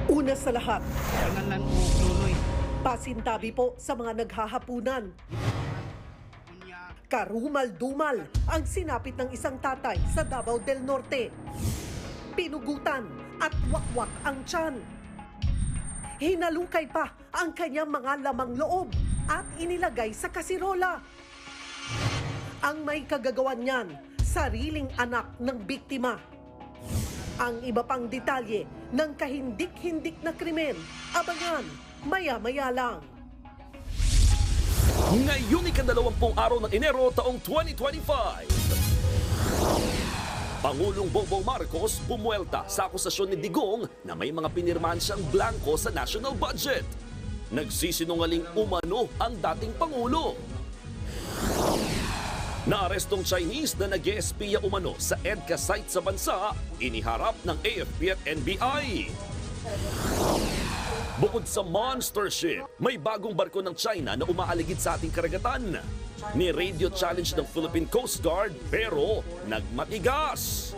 Una sa lahat, Pangalan ko, Nunoy. pasintabi po sa mga naghahapunan. Kunya, Karumal-dumal ang sinapit ng isang tatay sa Davao del Norte. Pinugutan at wakwak ang tiyan. Hinalukay pa ang kanyang mga lamang loob at inilagay sa kasirola. Ang may kagagawan niyan, sariling anak ng biktima. Ang iba pang detalye ng kahindik-hindik na krimen, abangan maya-maya lang. Ngayong ika-20 araw ng Enero taong 2025. Pangulong Bongbong Marcos bumuelta sa akusasyon ni Digong na may mga pinirmahan siyang blanco sa national budget. Nagsisinungaling umano ang dating Pangulo. Naarestong Chinese na nag-espiya umano sa EDCA site sa bansa, iniharap ng AFP at NBI. Bukod sa monster ship, may bagong barko ng China na umaaligid sa ating karagatan. Ni-radio challenge ng Philippine Coast Guard pero nagmatigas.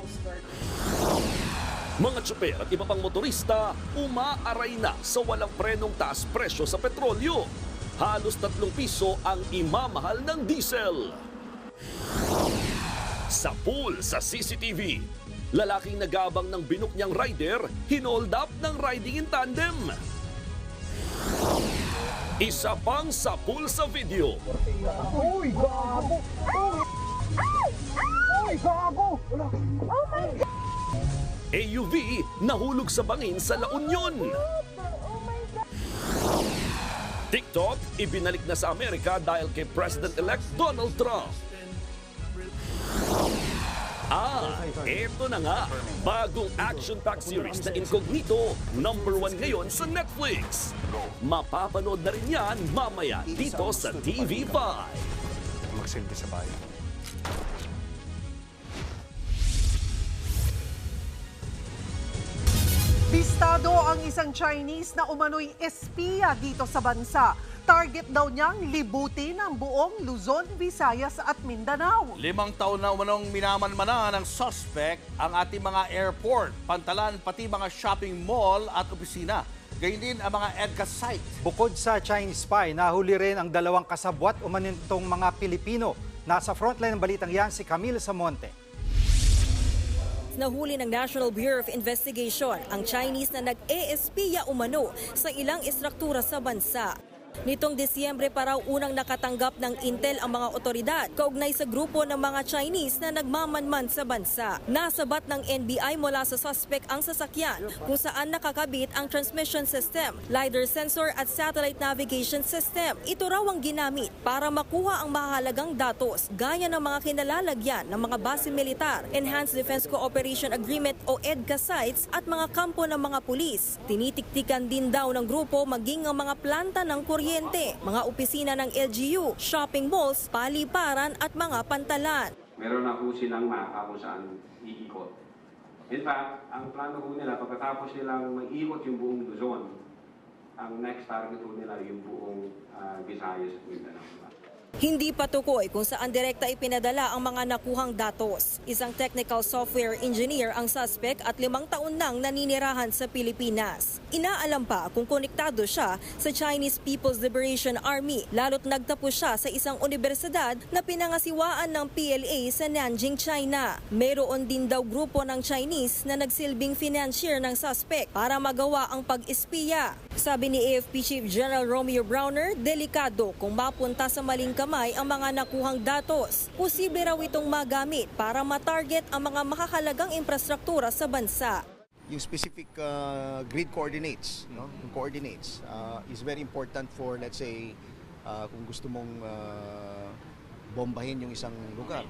Mga tsuper at iba pang motorista umaaray na sa walang prenong taas presyo sa petrolyo. Halos 3 piso ang imamahal ng diesel. Sa pool sa CCTV, lalaking nagabang ng binuk niyang rider, hinold up ng riding in tandem. Isa pang sa pool sa video. Uy, gago! Uy, gago! Oh my God! AUV nahulog sa bangin sa La Union. Oh my God! TikTok ibinalik na sa Amerika dahil kay President-elect Donald Trump. Eto na nga, bagong action-packed series na Incognito, #1 ngayon sa Netflix. Mapapanood na rin yan mamaya dito sa TV5. Magsilbi sa bayan. Bistado ang isang Chinese na umano'y espiya dito sa bansa. Target daw niyang libutin ang buong Luzon, Visayas at Mindanao. 5 taon na umanong minamanmana ng suspect ang ating mga airport, pantalan, pati mga shopping mall at opisina. Gayun din ang mga EDCA site. Bukod sa Chinese spy, nahuli rin ang 2 kasabwat umanintong mga Pilipino. Nasa frontline ng balitang yan si Camille Samonte. Nahuli ng National Bureau of Investigation ang Chinese na nag-eespiya umano sa ilang istruktura sa bansa. Nitong Disyembre pa raw unang nakatanggap ng intel ang mga otoridad kaugnay sa grupo ng mga Chinese na nagmamanman sa bansa. Nasabat ng NBI mula sa suspect ang sasakyan kung saan nakakabit ang transmission system, LiDAR sensor at satellite navigation system. Ito raw ang ginamit para makuha ang mahalagang datos gaya ng mga kinalalagyan ng mga base militar, Enhanced Defense Cooperation Agreement o EDCA sites at mga kampo ng mga pulis. Tinitiktikan din daw ng grupo maging ang mga planta ng kuryente, mga opisina ng LGU, shopping malls, paliparan at mga pantalan. Meron na po silang mapa kung saan iikot. In fact, ang plano po nila, pagkatapos nilang mag-ikot yung buong Luzon, ang next target po nila yung buong Visayas at Mindanao. Hindi patukoy kung saan direkta ipinadala ang mga nakuhang datos. Isang technical software engineer ang suspect at 5 taon nang naninirahan sa Pilipinas. Inaalam pa kung konektado siya sa Chinese People's Liberation Army, lalo't nagtapos siya sa isang universidad na pinangasiwaan ng PLA sa Nanjing, China. Meron din daw grupo ng Chinese na nagsilbing financier ng suspect para magawa ang pag-espiya. Sabi ni AFP Chief General Romeo Browner, delikado kung mapunta sa maling kamay ang mga nakuhang datos. Posible raw itong magamit para matarget ang mga makakalagang infrastruktura sa bansa. Yung specific grid coordinates, yung coordinates is very important for, let's say, kung gusto mong bombahin yung isang lugar.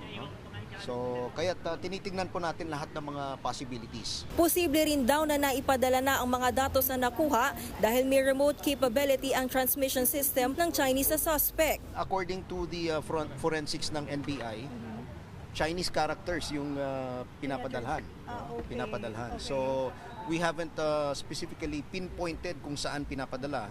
So, kaya tinitingnan po natin lahat ng mga possibilities. Posible rin daw na naipadala na ang mga datos na nakuha dahil may remote capability ang transmission system ng Chinese na suspect. According to the forensics ng NBI, Chinese characters yung pinapadalhan. Pinapadalhan. So, we haven't specifically pinpointed kung saan pinapadala.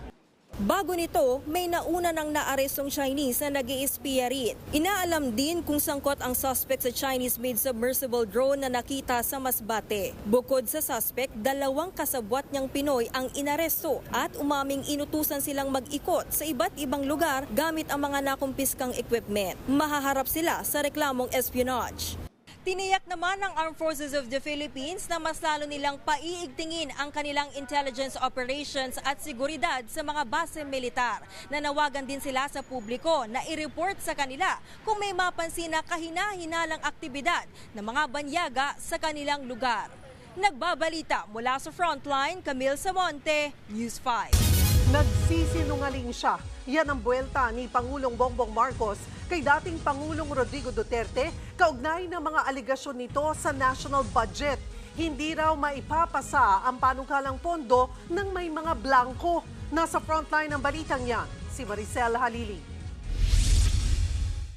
Bago nito, may nauna ng naarestong Chinese na nag-iispiya rin. Inaalam din kung sangkot ang suspect sa Chinese-made submersible drone na nakita sa Masbate. Bukod sa suspect, 2 kasabwat niyang Pinoy ang inaresto at umaming inutusan silang mag-ikot sa iba't ibang lugar gamit ang mga nakumpiskang equipment. Mahaharap sila sa reklamong espionage. Tiniyak naman ng Armed Forces of the Philippines na mas lalo nilang paiigtingin ang kanilang intelligence operations at seguridad sa mga base militar. Nanawagan din sila sa publiko na i-report sa kanila kung may mapansin na kahina-hinalang aktibidad ng mga banyaga sa kanilang lugar. Nagbabalita mula sa Frontline, Camille Samonte, News 5. Nagsisinungaling siya. Yan ang buwelta ni Pangulong Bongbong Marcos kay dating Pangulong Rodrigo Duterte kaugnay ng mga aligasyon nito sa national budget. Hindi raw maipapasa ang panukalang pondo ng may mga blanco. Nasa frontline ng balitang yan, si Maricel Halili.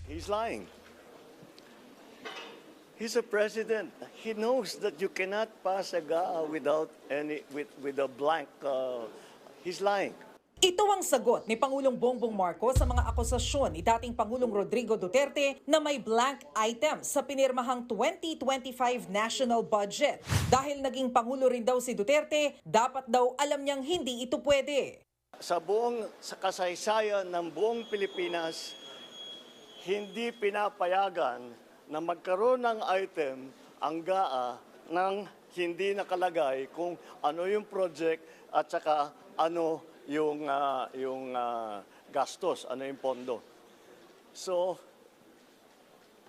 He's lying. He's a president. He knows that you cannot pass a GAA without with a blank. He's lying. Ito ang sagot ni Pangulong Bongbong Marcos sa mga akusasyon ni dating Pangulong Rodrigo Duterte na may blank item sa pinirmahang 2025 national budget. Dahil naging Pangulo rin daw si Duterte, dapat daw alam niyang hindi ito pwede. Sa kasaysayan ng buong Pilipinas, hindi pinapayagan na magkaroon ng item ang GAA nang hindi nakalagay kung ano yung project at saka ano yung gastos, ano yung pondo. So,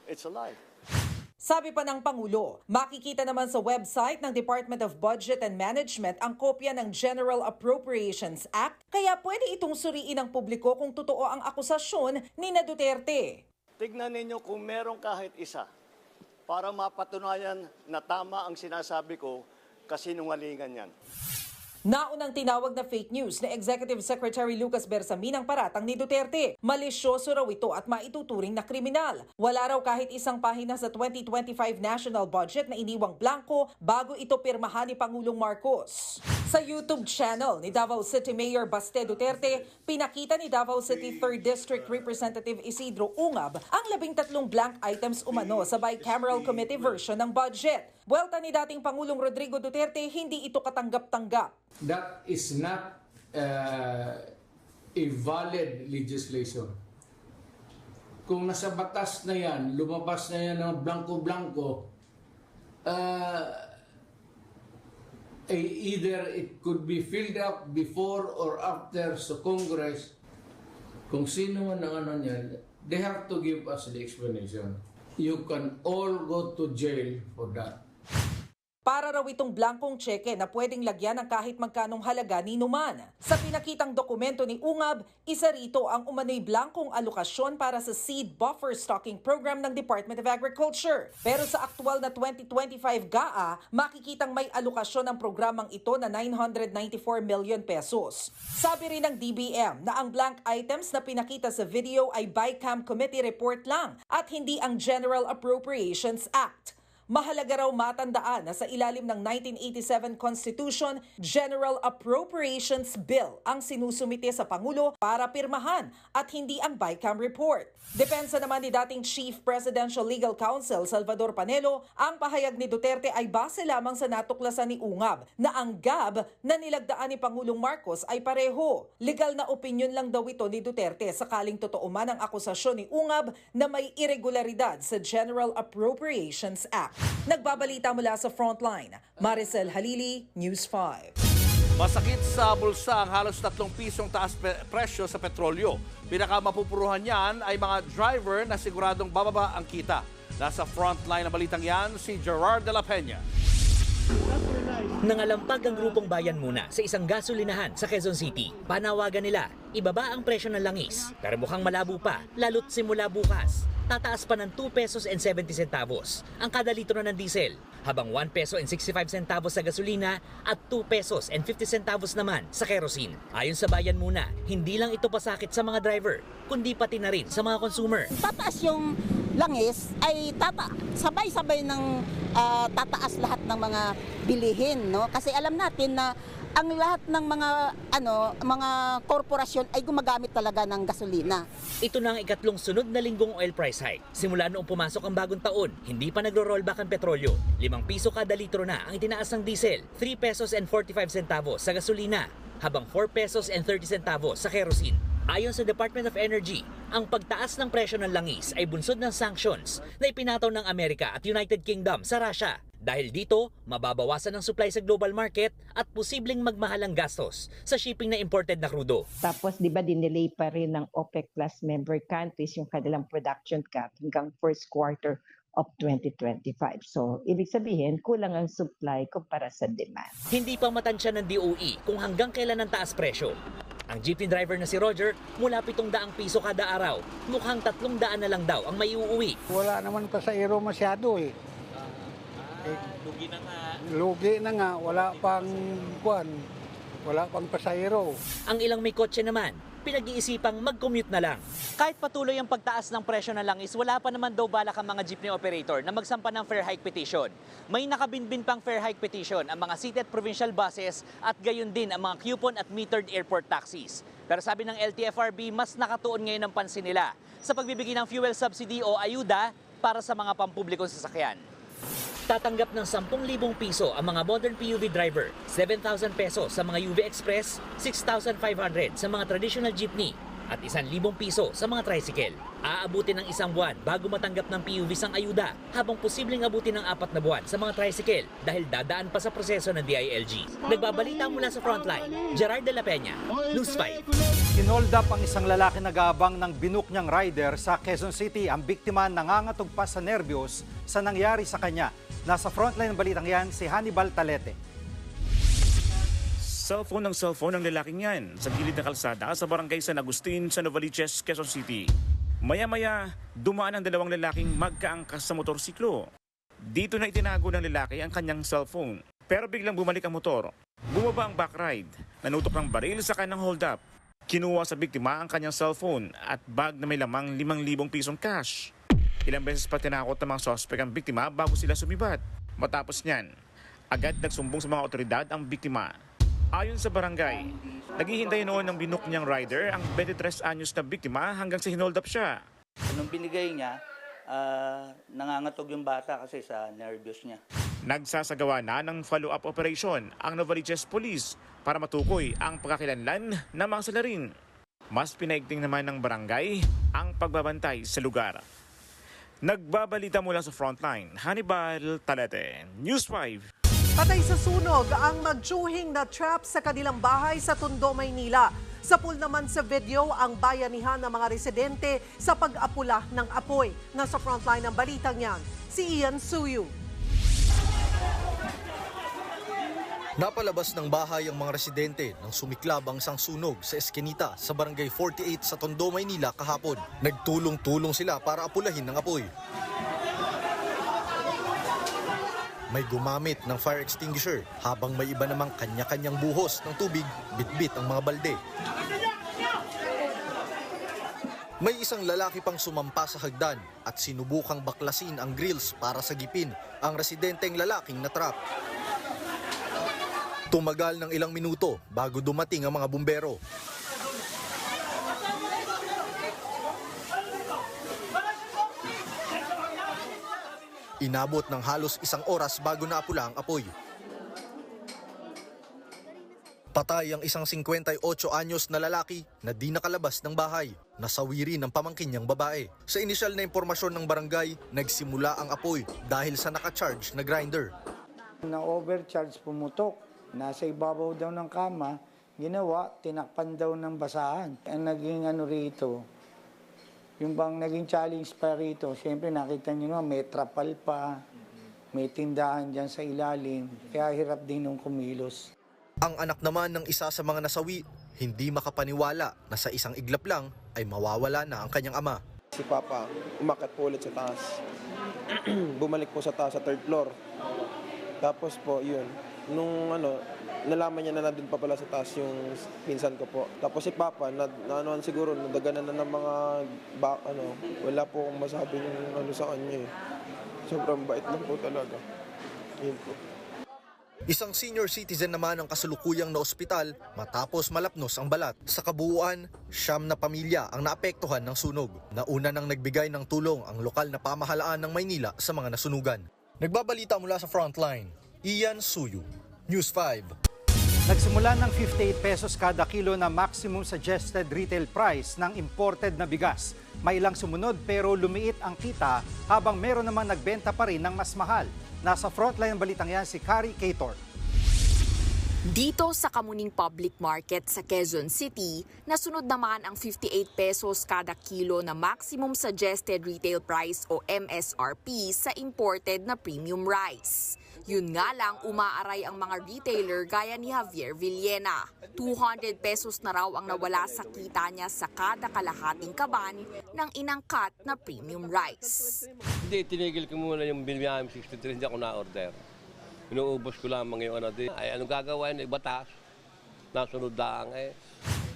it's a lie. Sabi pa ng Pangulo, makikita naman sa website ng Department of Budget and Management ang kopya ng General Appropriations Act, kaya pwede itong suriin ng publiko kung totoo ang akusasyon ni na Duterte. Tignan ninyo kung meron kahit isa para mapatunayan na tama ang sinasabi ko, kasinungalingan yan. Naunang tinawag na fake news ni Executive Secretary Lucas Bersamin ang paratang ni Duterte. Malisyoso raw ito at maituturing na kriminal. Wala raw kahit isang pahina sa 2025 national budget na iniwang blanco bago ito pirmahan ni Pangulong Marcos. Sa YouTube channel ni Davao City Mayor Baste Duterte, pinakita ni Davao City 3rd District Representative Isidro Ungab ang 13 blank items umano sa bicameral committee version ng budget. Buwelta ni dating Pangulong Rodrigo Duterte, hindi ito katanggap-tanggap. That is not a valid legislation. Kung nasa batas na yan, lumabas na yan ng blanco-blanco, either it could be filled up before or after sa Congress. Kung sino man ang ano niyan, they have to give us the explanation. You can all go to jail for that. Para raw itong blankong tseke na pwedeng lagyan ng kahit magkanong halaga ni numan. Sa pinakitang dokumento ni Ungab, isa rito ang umano'y blankong alokasyon para sa Seed Buffer Stocking Program ng Department of Agriculture. Pero sa aktual na 2025 GAA, makikitang may alokasyon ng programang ito na 994 million pesos. Sabi rin ng DBM na ang blank items na pinakita sa video ay BICAM Committee report lang at hindi ang General Appropriations Act. Mahalaga raw matandaan na sa ilalim ng 1987 Constitution, General Appropriations Bill ang sinusumite sa Pangulo para pirmahan at hindi ang BICAM report. Depensa naman ni dating Chief Presidential Legal Counsel Salvador Panelo, ang pahayag ni Duterte ay base lamang sa natuklasan ni Ungab na ang GAB na nilagdaan ni Pangulong Marcos ay pareho. Legal na opinion lang daw ito ni Duterte sakaling totoo man ang akusasyon ni Ungab na may irregularidad sa General Appropriations Act. Nagbabalita mula sa Frontline, Maricel Halili, News 5. Masakit sa bulsa ang halos 3 pisong taas presyo sa petrolyo. Pinakamapupuruhan niyan ay mga driver na siguradong bababa ang kita. Nasa frontline na balitang yan, si Gerard de la Peña. Nangalampag ang grupong Bayan Muna sa isang gasolinahan sa Quezon City. Panawagan nila, ibaba ang presyo ng langis. Pero mukhang malabo pa, lalo't simula bukas. Tataas pa ng 2 pesos and 70 centavos ang kada litro ng diesel, habang 1 peso and 65 centavos sa gasolina at 2 pesos and 50 centavos naman sa kerosene. Ayon sa Bayan Muna, hindi lang ito pasakit sa mga driver, kundi pati na rin sa mga consumer. Tataas yung langis ay sabay-sabay ng tataas lahat ng mga bilihin, no? Kasi alam natin na ang lahat ng mga korporasyon ay gumagamit talaga ng gasolina. Ito na ang ikatlong sunod na linggong oil price hike. Simula noong pumasok ang bagong taon, hindi pa nagro-rollback ang petrolyo. 5 piso kada litro na ang itinaas ng diesel, 3 pesos and 45 centavos sa gasolina, habang 4 pesos and 30 centavos sa kerosene. Ayon sa Department of Energy, ang pagtaas ng presyo ng langis ay bunsod ng sanctions na ipinataw ng Amerika at United Kingdom sa Russia. Dahil dito, mababawasan ang supply sa global market at posibleng magmahal ang gastos sa shipping na imported na krudo. Tapos, di ba, dinelay pa rin ng OPEC Plus member countries yung kanilang production cap hanggang first quarter of 2025. So, ibig sabihin, kulang ang supply kumpara sa demand. Hindi pa matansya ng DOE kung hanggang kailan ang taas presyo. Ang jeepney driver na si Roger, mula 700 piso kada araw, mukhang 300 na lang daw ang may uuwi. Wala naman pasahero masyado eh. Lugi na nga. Lugi na nga, wala pang pasahero. Ang ilang may kotse naman, pinag-iisipang mag-commute na lang. Kahit patuloy ang pagtaas ng presyo ng langis, wala pa naman daw balak ang mga jeepney operator na magsampa ng fare hike petition. May nakabinbin pang fare hike petition ang mga seated provincial buses at gayon din ang mga coupon at metered airport taxis. Pero sabi ng LTFRB, mas nakatuon ngayon ang pansin nila sa pagbibigay ng fuel subsidy o ayuda para sa mga pampublikong sasakyan. Tatanggap ng 10,000 piso ang mga modern PUV driver, 7,000 pesos sa mga UV Express, 6,500 sa mga traditional jeepney, at 1,000 piso sa mga tricycle. Aabutin ng 1 buwan bago matanggap ng PUV sang ayuda, habang posibleng abutin ng 4 na buwan sa mga tricycle dahil dadaan pa sa proseso ng DILG. Nagbabalita mula sa Frontline, Gerard de la Peña, News 5. Kinold up ang isang lalaki nag-aabang ng binuk niyang rider sa Quezon City. Ang biktima nangangatog pa sa nervyos sa nangyari sa kanya. Nasa frontline ng balitang yan si Hannibal Talete. Cellphone ng lalaking yan sa gilid ng kalsada sa barangay San Agustin sa Novaliches, Quezon City. Maya-maya, dumaan ang dalawang lalaking magkaangkas sa motorsiklo. Dito na itinago ng lalaki ang kanyang cellphone. Pero biglang bumalik ang motor. Bumaba ang backride. Nanutok ng baril sa kanyang hold-up. Kinuha sa biktima ang kanyang cellphone at bag na may lamang 5,000 pisong cash. Ilang beses pa tinakot ng mga sospek ang biktima bago sila sumibat. Matapos niyan, agad nagsumbong sa mga otoridad ang biktima. Ayon sa barangay, naghihintay noon ng binuk niyang rider ang 23 anyos na biktima hanggang sa hinold up siya. Nung binigay niya, nangangatog yung bata kasi sa nervyos niya. Nagsasagawa na ng follow-up operation ang Novaliches Police para matukoy ang pagkakilanlan ng mga salarin. Mas pinaigting naman ng barangay ang pagbabantay sa lugar. Nagbabalita mula sa Frontline, Hannibal Talete, News 5. Patay sa sunog ang magtsuhing na trap sa kanilang bahay sa Tondo, Maynila. Sa pool naman sa video ang bayanihan ng mga residente sa pag-apula ng apoy. Nasa Frontline ng balitang yan, si Ian Suyu. Napalabas ng bahay ang mga residente nang sumiklab ang isang sunog sa eskinita sa Barangay 48 sa Tondo, Maynila kahapon. Nagtulong-tulong sila para apulahin ng apoy. May gumamit ng fire extinguisher habang may iba namang kanya-kanyang buhos ng tubig, bitbit ang mga balde. May isang lalaki pang sumampa sa hagdan at sinubukang baklasin ang grills para sagipin ang residenteng lalaking natrap. Tumagal ng ilang minuto bago dumating ang mga bumbero. Inabot ng halos 1 oras bago naapula ang apoy. Patay ang isang 58 anyos na lalaki na di nakalabas ng bahay. Nasawi rin ang pamangkin niyang babae. Sa inisyal na impormasyon ng barangay, nagsimula ang apoy dahil sa nakacharge na grinder. Na-overcharge, pumutok. Nasa ibabaw daw ng kama, ginawa, tinakpan daw ng basahan. Ang naging rito, yung bang naging challenge pa rito, siyempre nakita nyo naman, may trapal pa, may tindahan dyan sa ilalim, kaya hirap din nung kumilos. Ang anak naman ng isa sa mga nasawi, hindi makapaniwala na sa isang iglap lang ay mawawala na ang kanyang ama. Si Papa, umakyat po ulit sa taas. Bumalik po sa taas, sa 3rd floor. Tapos po, yun. Nung nalaman niya na nandun pa pala sa taas yung pinsan ko po. Tapos si Papa, siguro, nadaganan na ng mga, wala po akong masabi yung sa kanya eh. Sobrang bait lang po talaga. Yun po. Isang senior citizen naman ang kasalukuyang na ospital matapos malapnos ang balat. Sa kabuuan, 9 na pamilya ang naapektuhan ng sunog. Nauna nang nagbigay ng tulong ang lokal na pamahalaan ng Maynila sa mga nasunugan. Nagbabalita mula sa Frontline, Ian Suyu, News 5. Nagsimula ng 58 pesos kada kilo na maximum suggested retail price ng imported na bigas. May ilang sumunod pero lumiit ang kita habang meron namang nagbenta pa rin ng mas mahal. Nasa frontline ng balitang yan si Kari Cator. Dito sa Kamuning Public Market sa Quezon City, nasunod naman ang 58 pesos kada kilo na maximum suggested retail price o MSRP sa imported na premium rice. Yun nga lang, umaaray ang mga retailer gaya ni Javier Villena. 200 pesos na raw ang nawala sa kita niya sa kada kalahating kaban ng inangkat na premium rice. Hindi, tinigil ko muna yung binibiyahang 63, hindi ako na-order. Inuubos ko lamang yung ano din. Ay, anong gagawin? Batas. Nasunod daang eh.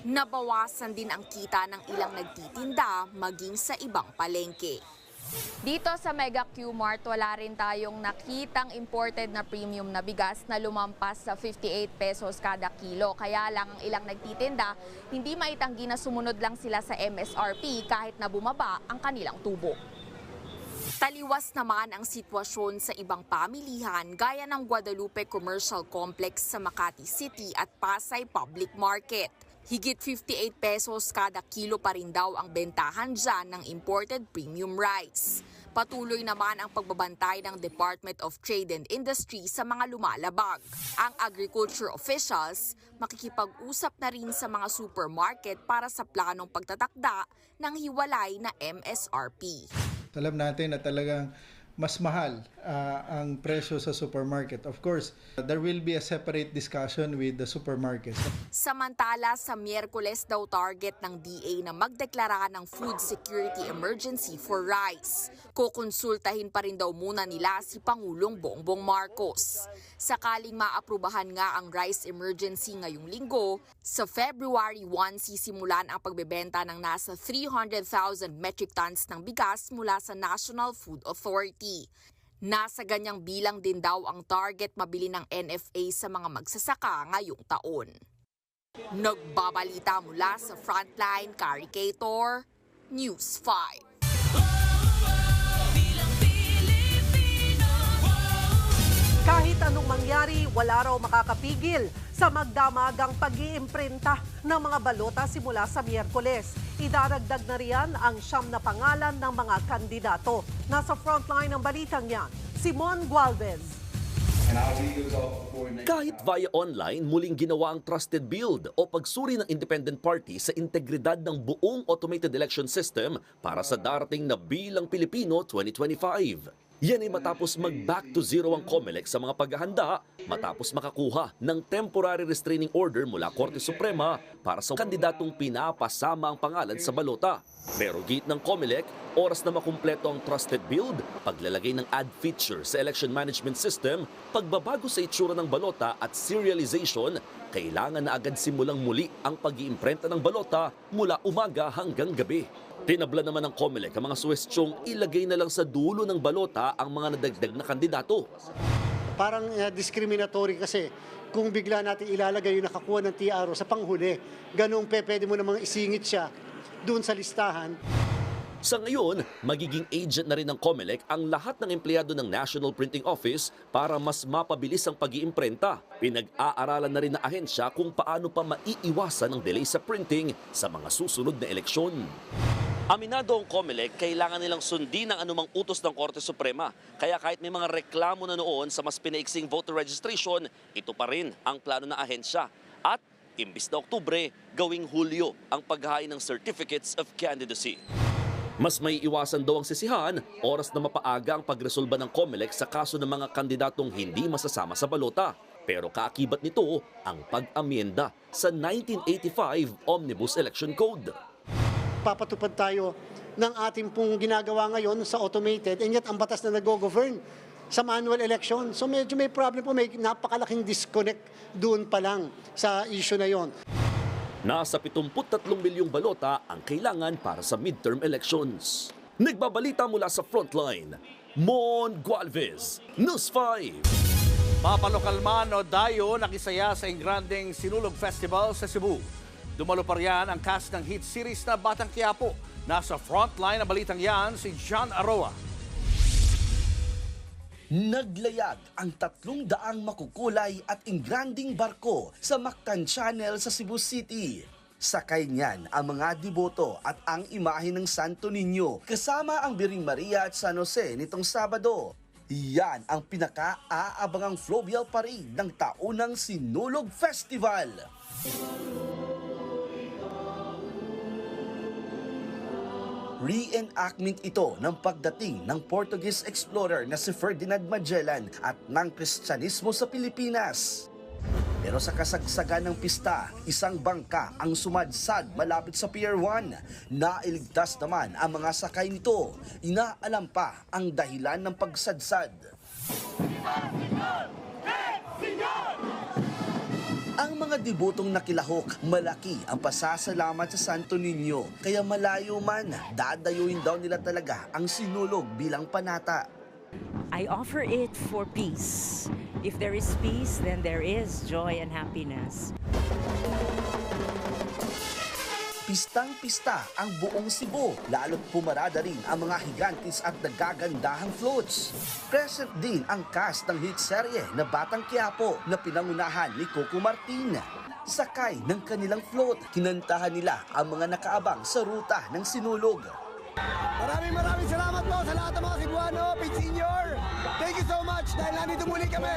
Nabawasan din ang kita ng ilang nagtitinda maging sa ibang palengke. Dito sa Mega Q-Mart, wala rin tayong nakitang imported na premium na bigas na lumampas sa 58 pesos kada kilo. Kaya lang ang ilang nagtitinda, hindi maitanggi na sumunod lang sila sa MSRP kahit na bumaba ang kanilang tubo. Taliwas naman ang sitwasyon sa ibang pamilihan gaya ng Guadalupe Commercial Complex sa Makati City at Pasay Public Market. Higit 58 pesos kada kilo pa rin daw ang bentahan dyan ng imported premium rice. Patuloy naman ang pagbabantay ng Department of Trade and Industry sa mga lumalabag. Ang agriculture officials makikipag-usap na rin sa mga supermarket para sa planong pagtatakda ng hiwalay na MSRP. Alam natin na talagang mas mahal ang presyo sa supermarket. Of course, there will be a separate discussion with the supermarkets. Samantala, sa Miyerkules daw target ng DA na magdeklara ng food security emergency for rice. Kukonsultahin pa rin daw muna nila si Pangulong Bongbong Marcos. Sakaling maaprubahan nga ang rice emergency ngayong linggo, sa February 1 sisimulan ang pagbebenta ng nasa 300,000 metric tons ng bigas mula sa National Food Authority. Nasa ganyang bilang din daw ang target mabili ng NFA sa mga magsasaka ngayong taon. Nagbabalita mula sa Frontline, Kari Cator, News 5. Kahit anong mangyari, wala raw makakapigil sa magdamagang pag-iimprinta ng mga balota simula sa Miyerkules. Idaragdag na riyan ang 9 na pangalan ng mga kandidato. Nasa frontline ng balitang yan, Simon Gualvez. Kahit via online, muling ginawa ang trusted build o pagsuri ng independent party sa integridad ng buong automated election system para sa darating na Bilang Pilipino 2025. Yan ay matapos mag-back to zero ang COMELEC sa mga paghahanda matapos makakuha ng temporary restraining order mula Korte Suprema para sa kandidatong pinapasama ang pangalan sa balota. Pero git ng COMELEC, oras na makumpleto ang trusted build, paglalagay ng add feature sa election management system, pagbabago sa itsura ng balota at serialization, kailangan na agad simulang muli ang pag-iimprenta ng balota mula umaga hanggang gabi. Tinabla naman ng COMELEC ang mga suwestyong ilagay na lang sa dulo ng balota ang mga nadagdag na kandidato. Parang discriminatory kasi kung bigla natin ilalagay yung nakakuha ng TRO sa panghuli, ganun pwede mo namang isingit siya doon sa listahan. Sa ngayon, magiging agent na rin ng COMELEC ang lahat ng empleyado ng National Printing Office para mas mapabilis ang pag-iimprenta. Pinag-aaralan na rin ng ahensya kung paano pa maiiwasan ang delay sa printing sa mga susunod na eleksyon. Aminado ang COMELEC, kailangan nilang sundin ang anumang utos ng Korte Suprema. Kaya kahit may mga reklamo na noon sa mas pinaiksing voter registration, ito pa rin ang plano ng ahensya. At imbis na Oktubre, gawing Hulyo ang paghahain ng Certificates of Candidacy. Mas may iwasan daw ang sisihan, oras na mapaaga ang pagresolba ng COMELEC sa kaso ng mga kandidatong hindi masasama sa balota. Pero kaakibat nito ang pag-amyenda sa 1985 Omnibus Election Code. Papatupad tayo ng ating pong ginagawa ngayon sa automated, and yet ang batas na nag-govern sa manual election. So medyo may problem po, may napakalaking disconnect doon pa lang sa issue na yon. Nasa 73 milyong balota ang kailangan para sa midterm elections. Nagbabalita mula sa Frontline, Mon Gualvez, News 5. Mapalokal man o dayo, nakisaya sa Ingranding Sinulog Festival sa Cebu. Dumalo pa riyan ang cast ng hit series na Batang Quiapo. Nasa frontline na balitang yan si John Aroa. Naglayag ang 300 makukulay at ingranding barko sa Mactan Channel sa Cebu City. Sakay niyan ang mga deboto at ang imahe ng Santo Niño kasama ang Biring Maria at San Jose nitong Sabado. Yan ang pinaka-aabangang fluvial parade ng taunang Sinulog Festival. Reenactment ito ng pagdating ng Portuguese explorer na si Ferdinand Magellan at ng Kristyanismo sa Pilipinas. Pero sa kasagsagan ng pista, isang bangka ang sumadsad malapit sa Pier 1. Nailigtas naman ang mga sakay nito. Inaalam pa ang dahilan ng pagsadsad. Ang mga debotong nakilahok, malaki ang pasasalamat sa Santo Niño. Kaya malayo man, dadayuin daw nila talaga ang sinulog bilang panata. I offer it for peace. If there is peace, then there is joy and happiness. Pistang-pista ang buong Cebu, lalo't pumarada rin ang mga higantis at nagagandahang floats. Present din ang cast ng hit serye na Batang Quiapo na pinangunahan ni Coco Martin. Sakay ng kanilang float, kinantahan nila ang mga nakaabang sa ruta ng sinulog. Maraming salamat po sa lahat ng mga Cebuano, Pete Senior. Thank you so much dahil nandito muli kami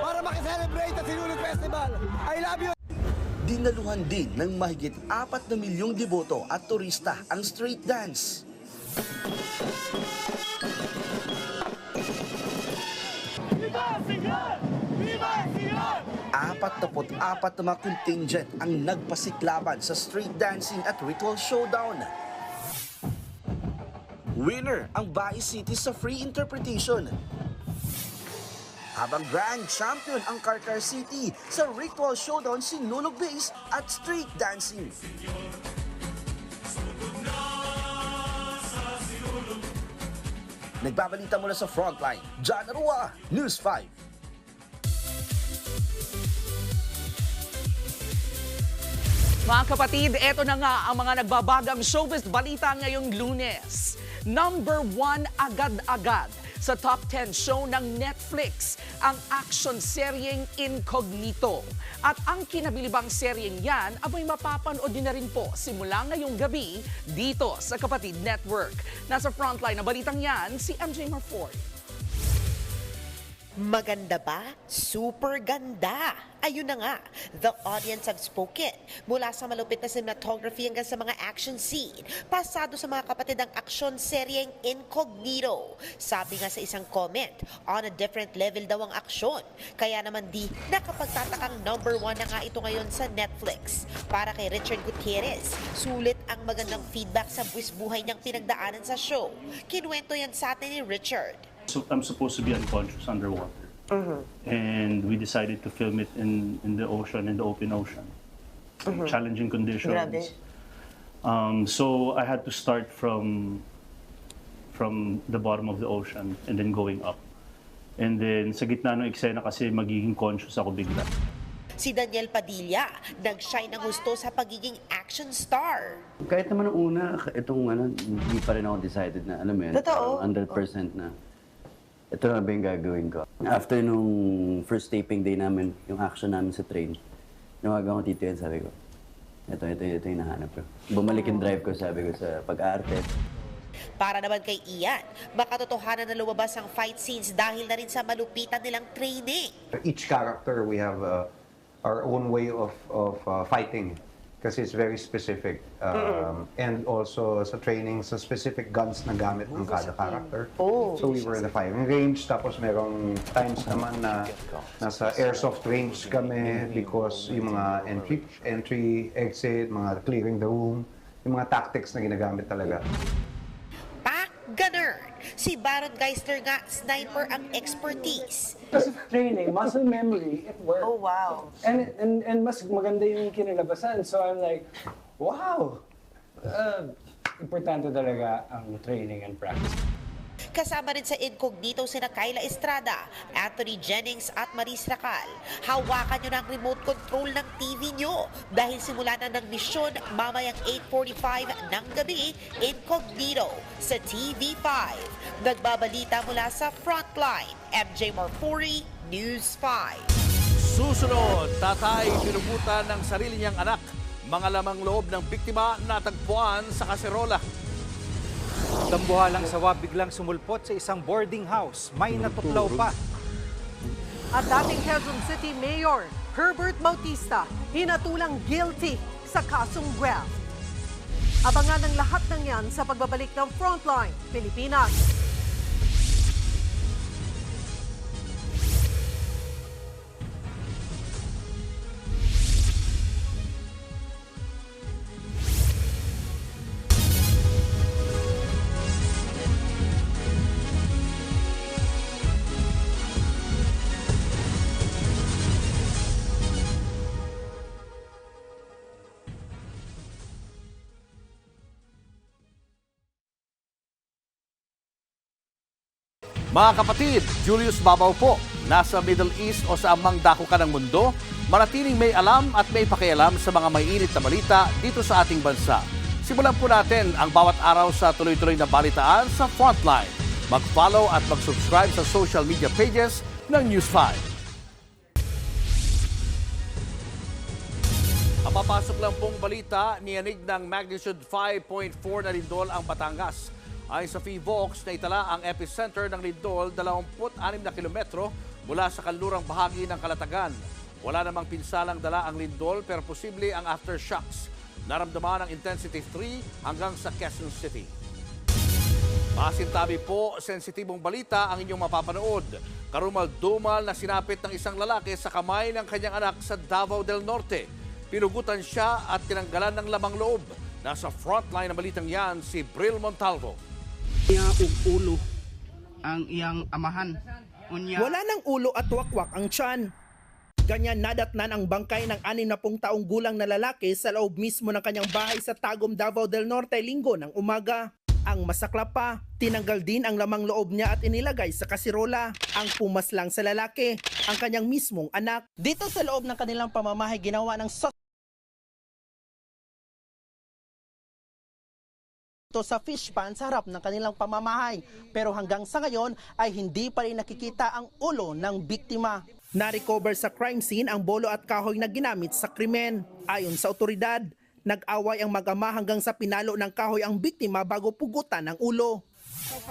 para makiselebrate ang Sinulog Festival. I love you! Dinaluhan din ng mahigit 4 na milyong deboto at turista ang street dance. Viva Sinulog! Viva Sinulog! 44 na mga contingent ang nagpasiklaban sa street dancing at ritual showdown. Winner ang Bae City sa free interpretation. Habang grand champion ang Carcar City sa ritual showdown, sinulog base at street dancing. Nagbabalita mula sa frontline, John Arua, News 5. Mga kapatid, eto na nga ang mga nagbabagang showbiz balita ngayong Lunes. Number 1 agad-agad sa top 10 show ng Netflix, ang action seryeng Incognito. At ang kinabilibang seryeng yan, abay mapapanood nyo na rin po simula ngayong gabi dito sa Kapatid Network. Nasa frontline na balitang yan, si MJ Marfoy. Maganda ba? Super ganda! Ayun na nga, the audience have spoken. Mula sa malupit na cinematography hanggang sa mga action scene, pasado sa mga kapatid ang aksyon seryeng Incognito. Sabi nga sa isang comment, on a different level daw ang aksyon. Kaya naman di nakapagtatakang number 1 na nga ito ngayon sa Netflix. Para kay Richard Gutierrez, sulit ang magandang feedback sa buwis buhay niyang pinagdaanan sa show. Kinuwento yan sa atin ni Richard. So I'm supposed to be unconscious underwater. And we decided to film it in the ocean, in the open ocean. Challenging conditions. So I had to start from the bottom of the ocean and then going up. And then sa gitna ng eksena kasi magiging conscious ako bigla. Si Daniel Padilla, nag-shine ng gusto sa pagiging action star. Kahit naman nung una, itong hindi pa rin ako decided na, alam mo yun, Totoo? 100% na. Ito na ba yung gagawin ko? After nung first taping day namin, yung action namin sa train, nawagan ko Tito yan, sabi ko, ito yung nahanap ko. Bumalik yung drive ko, sabi ko, sa pag-aarte. Para naman kay Ian, makatotohanan na lumabas ang fight scenes dahil na rin sa malupitan nilang training. Each character, we have our own way of fighting. Kasi it's very specific. And also sa training, sa specific guns na gamit ng kada character. So we were in the firing range, tapos merong times naman na nasa airsoft range kami because yung mga entry, exit, mga clearing the room, yung mga tactics na ginagamit talaga. Gunner. Si Baron Geister nga, sniper ang expertise. Kasi training, muscle memory, it works. Oh, wow. And mas maganda yung kinalabasan. So I'm like, wow! Importante talaga ang training and practice. Kasama rin sa incognito sina Kyla Estrada, Anthony Jennings at Maris Racal. Hawakan nyo ng remote control ng TV nyo dahil simula na ng misyon mamayang 8:45 ng gabi, incognito sa TV5. Nagbabalita mula sa Frontline, MJ Marfuri, News 5. Susunod, tatay pinubutan ng sarili niyang anak. Mga lamang loob ng biktima natagpuan sa kaserola. Dambuhalang sawa biglang sumulpot sa isang boarding house. May natuklaw pa. At dating Quezon City Mayor Herbert Bautista hinatulang guilty sa kasong graft. Abangan ang lahat ng yan sa pagbabalik ng Frontline Pilipinas. Mga kapatid, Julius Babaw po. Nasa Middle East o sa amang dako ka ng mundo, manatiling may alam at may pakialam sa mga may init na balita dito sa ating bansa. Simulan po natin ang bawat araw sa tuloy-tuloy na balitaan sa Frontline. Mag-follow at mag-subscribe sa social media pages ng News 5. Ang papasok lang pong balita, niyanig ng magnitude 5.4 na lindol ang Batangas. Ayon sa PHIVOX, naitala ang epicenter ng lindol 26 na kilometro mula sa kanlurang bahagi ng Kalatagan. Wala namang pinsalang dala ang lindol pero posible ang aftershocks. Naramdaman ang intensity 3 hanggang sa Quezon City. Masintabi po, sensitibong balita ang inyong mapapanood. Karumal-dumal na sinapit ng isang lalaki sa kamay ng kanyang anak sa Davao del Norte. Pinugutan siya at tinanggalan ng lamang loob. Nasa frontline ng balitang yan si Bril Montalvo. Ulo ang iyang amahan. Wala ng ulo at wakwak ang tiyan. Ganyan nadatnan ang bangkay ng 60 taong gulang na lalaki sa loob mismo ng kanyang bahay sa Tagum, Davao del Norte linggo ng umaga. Ang masaklap pa, tinanggal din ang lamang loob niya at inilagay sa kasirola. Ang pumaslang sa lalaki, ang kanyang mismong anak. Dito sa loob ng kanilang pamamahay, ginawa ng sa fish pan sa harap ng kanilang pamamahay. Pero hanggang sa ngayon ay hindi pa rin nakikita ang ulo ng biktima. Na-recover sa crime scene ang bolo at kahoy na ginamit sa krimen. Ayon sa otoridad, nag-away ang mag-ama hanggang sa pinalo ng kahoy ang biktima bago pugutan ang ulo.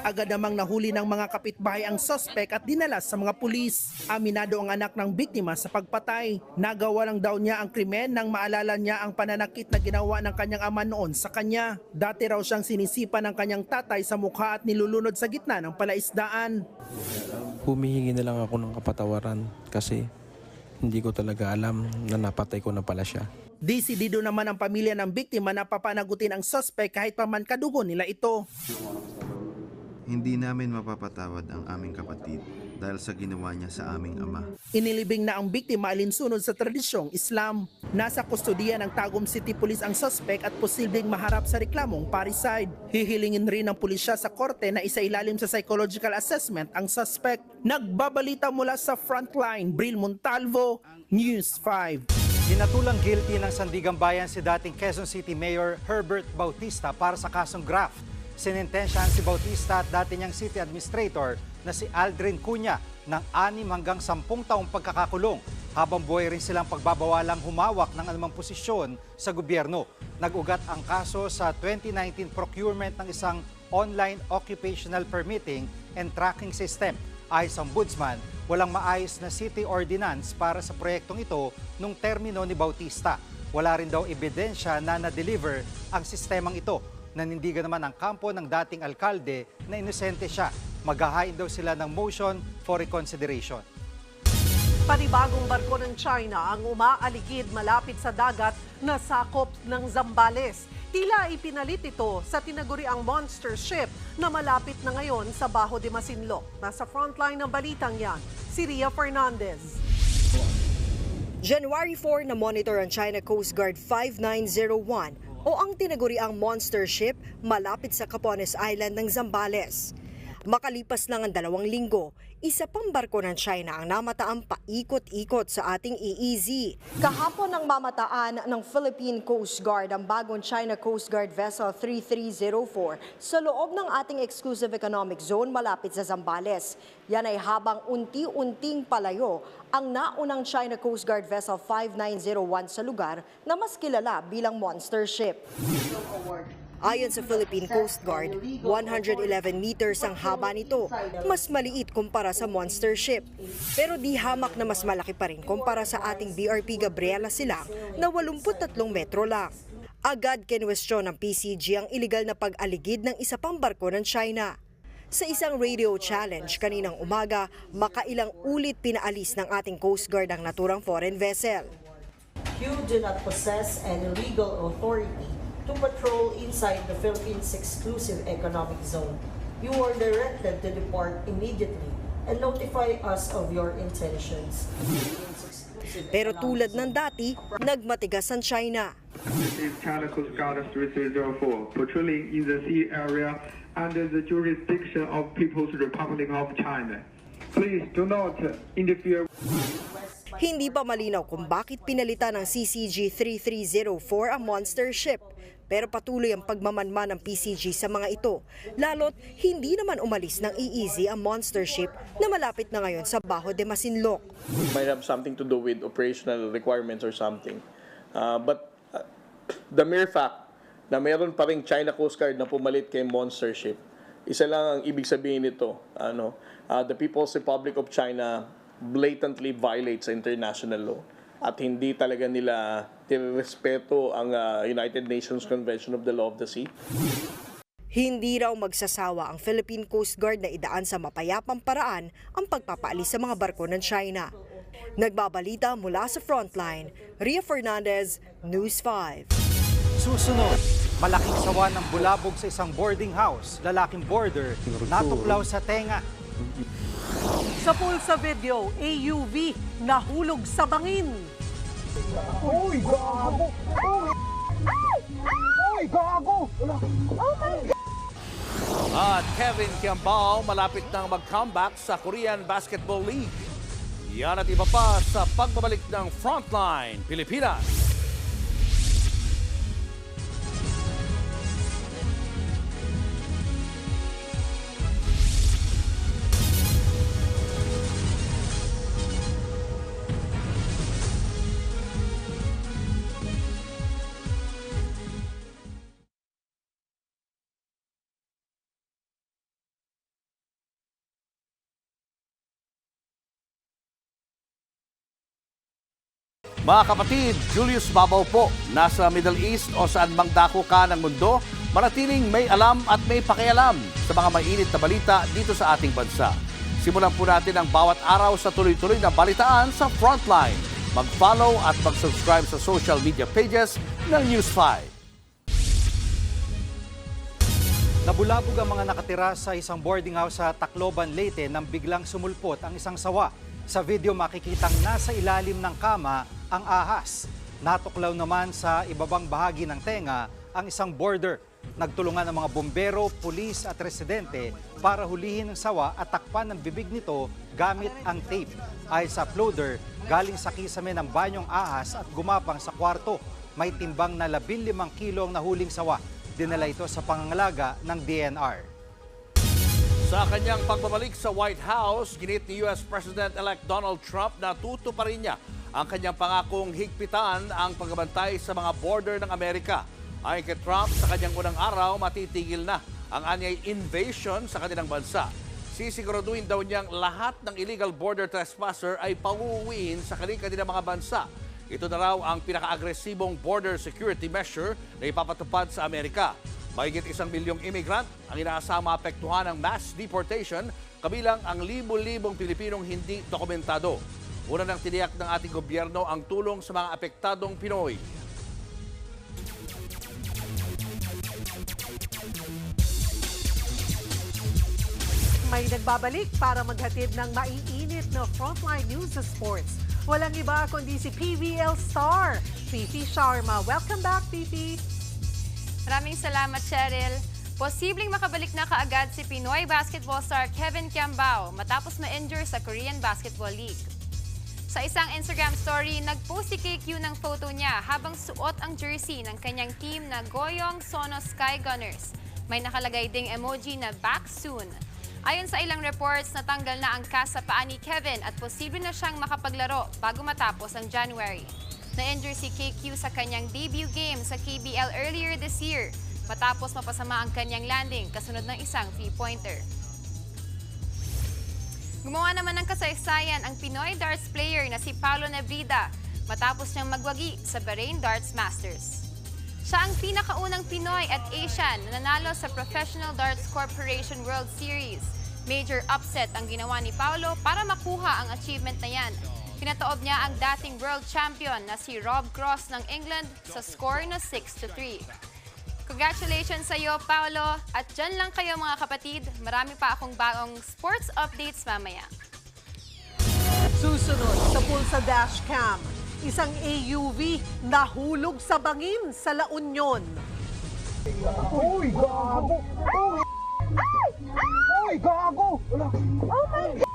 Agad namang nahuli ng mga kapitbahay ang suspect at dinala sa mga pulis. Aminado ang anak ng biktima sa pagpatay. Nagawa lang daw niya ang krimen nang maalala niya ang pananakit na ginawa ng kanyang ama noon sa kanya. Dati raw siyang sinisipa ng kanyang tatay sa mukha at nilulunod sa gitna ng palaisdaan. Humihingi na lang ako ng kapatawaran kasi hindi ko talaga alam na napatay ko na pala siya. Desidido naman ang pamilya ng biktima na papanagutin ang suspect kahit pa man kadugo nila ito. Hindi namin mapapatawad ang aming kapatid dahil sa ginawa niya sa aming ama. Inilibing na ang biktima alinsunod sa tradisyong Islam. Nasa kustodiya ng Tagum City Police ang suspect at posibleng maharap sa reklamong parricide. Hihilingin rin ng pulisya sa korte na isailalim sa psychological assessment ang suspect. Nagbabalita mula sa Frontline, Bril Montalvo, News 5. Hinatulang guilty ng Sandigang Bayan si dating Quezon City Mayor Herbert Bautista para sa kasong graft. Sinintensyahan si Bautista at dati niyang city administrator na si Aldrin Cunha ng 6 hanggang 10 taong pagkakakulong. Habang buhay rin silang pagbabawalang humawak ng anumang posisyon sa gobyerno. Nag-ugat ang kaso sa 2019 procurement ng isang online occupational permitting and tracking system. Ayon sa ombudsman, walang maayos na city ordinance para sa proyektong ito nung termino ni Bautista. Wala rin daw ebidensya na na-deliver ang sistemang ito. Nanindigan naman ang kampo ng dating alkalde na inosente siya. Maghahain daw sila ng motion for reconsideration. Panibagong barko ng China ang umaaligid malapit sa dagat na sakop ng Zambales. Tila ipinalit ito sa tinaguriang monster ship na malapit na ngayon sa Bajo de Masinloc. Nasa frontline ng balitang yan, si Ria Fernandez. January 4 na monitor ang China Coast Guard 5901 o ang tinaguriang monster ship malapit sa Capones Island ng Zambales. Makalipas lang ang 2 linggo, isa pang barko ng China ang namataang paikot-ikot sa ating EEZ. Kahapon ang mamataan ng Philippine Coast Guard ang bagong China Coast Guard Vessel 3304 sa loob ng ating exclusive economic zone malapit sa Zambales. Yan ay habang unti-unting palayo ang naunang China Coast Guard Vessel 5901 sa lugar na mas kilala bilang monster ship. Ayon sa Philippine Coast Guard, 111 meters ang haba nito, mas maliit kumpara sa monster ship. Pero di hamak na mas malaki pa rin kumpara sa ating BRP Gabriela Silang na 83 metro lang. Agad kinwestiyon ng PCG ang iligal na pag-aligid ng isa pang barko ng China. Sa isang radio challenge kaninang umaga, makailang ulit pinaalis ng ating Coast Guard ang naturang foreign vessel. You do not possess any legal authority to patrol inside the Philippines exclusive economic zone. You are directed to depart immediately and notify us of your intentions. Pero tulad ng dati, nagmatigas ang China. This is China Coast Guard 3304, patrolling in the sea area under the jurisdiction of People's Republic of China. Please do not interfere. Hindi pa malinaw kung bakit pinalitan ng CCG 3304 ang monster ship. Pero patuloy ang pagmamanman ng PCG sa mga ito, lalo't hindi naman umalis ng EEZ ang monster ship na malapit na ngayon sa Bajo de Masinloc. It might have something to do with operational requirements or something. But the mere fact na meron pa ring China Coast Guard na pumalit kay monster ship, isa lang ang ibig sabihin nito. The People's Republic of China blatantly violates international law at hindi talaga nila nirespeto ang United Nations Convention of the Law of the Sea. Hindi raw magsasawa ang Philippine Coast Guard na idaan sa mapayapang paraan ang pagpapaalis sa mga barko ng China. Nagbabalita mula sa Frontline, Ria Fernandez, News 5. Susunod, malaking sawa ng bulabog sa isang boarding house, lalaking boarder, natuklaw sa tenga. Sa pulsa video, AUV nahulog sa bangin. Uy, gago! Uy, gago! Oh my God! At Kevin Kiambao malapit nang mag-comeback sa Korean Basketball League. Yan at iba pa sa pagbabalik ng Frontline Pilipinas. Mga kapatid, Julius Babaw po, nasa Middle East o saan mang dako ka ng mundo, manatiling may alam at may pakialam sa mga mainit na balita dito sa ating bansa. Simulan po natin ang bawat araw sa tuloy-tuloy na balitaan sa Frontline. Mag-follow at mag-subscribe sa social media pages ng News 5. Nabulabog ang mga nakatira sa isang boarding house sa Tacloban, Leyte nang biglang sumulpot ang isang sawa. Sa video makikitang nasa ilalim ng kama ang ahas. Natuklaw naman sa ibabang bahagi ng tenga ang isang boarder. Nagtulungan ang mga bombero, pulis at residente para hulihin ang sawa at takpan ang bibig nito gamit ang tape. Ayon sa uploader, galing sa kisame ng banyong ahas at gumapang sa kwarto. May timbang na 15 kilo ang nahuling sawa. Dinala ito sa pangangalaga ng DNR. Sa kanyang pagbabalik sa White House, ginit ni US President-elect Donald Trump na tutuparin niya ang kanyang pangakong higpitan ang pagbabantay sa mga border ng Amerika. Ayon kay Trump, sa kanyang unang araw, matitigil na ang anyay invasion sa kanilang bansa. Sisiguraduhin daw niyang lahat ng illegal border trespasser ay pauuwiin sa kanilang mga bansa. Ito na raw ang pinaka-agresibong border security measure na ipapatupad sa Amerika. Mahigit 1 milyong immigrant ang inaasang maapektuhan ng mass deportation, kabilang ang libo-libong Pilipinong hindi dokumentado. Una nang tiniyak ng ating gobyerno ang tulong sa mga apektadong Pinoy. May nagbabalik para maghatid ng maiinit na Frontline News sa sports. Walang iba kundi si PVL star, Fifi Sharma. Welcome back, Fifi! Maraming salamat, Cheryl. Posibleng makabalik na kaagad si Pinoy basketball star Kevin Kiambao matapos ma-injure sa Korean Basketball League. Sa isang Instagram story, nag-post si KQ ng photo niya habang suot ang jersey ng kanyang team na Goyong Sono Sky Gunners. May nakalagay ding emoji na back soon. Ayon sa ilang reports, natanggal na ang cast sa paa ni Kevin at posible na siyang makapaglaro bago matapos ang January. Na-injure si KQ sa kanyang debut game sa KBL earlier this year matapos mapasama ang kanyang landing kasunod ng isang three-pointer. Gumawa naman ng kasaysayan ang Pinoy darts player na si Paolo Nebrida matapos niyang magwagi sa Bahrain Darts Masters. Siya ang pinakaunang Pinoy at Asian na nanalo sa Professional Darts Corporation World Series. Major upset ang ginawa ni Paolo para makuha ang achievement na yan. Pinataob niya ang dating world champion na si Rob Cross ng England sa score na 6-3. Congratulations sa iyo, Paolo. At dyan lang kayo mga kapatid. Marami pa akong bagong sports updates mamaya. Susunod sa Pulsa Dashcam, isang AUV nahulog sa bangin sa La Union. Uy, gago! Uy, gago! Oh my God!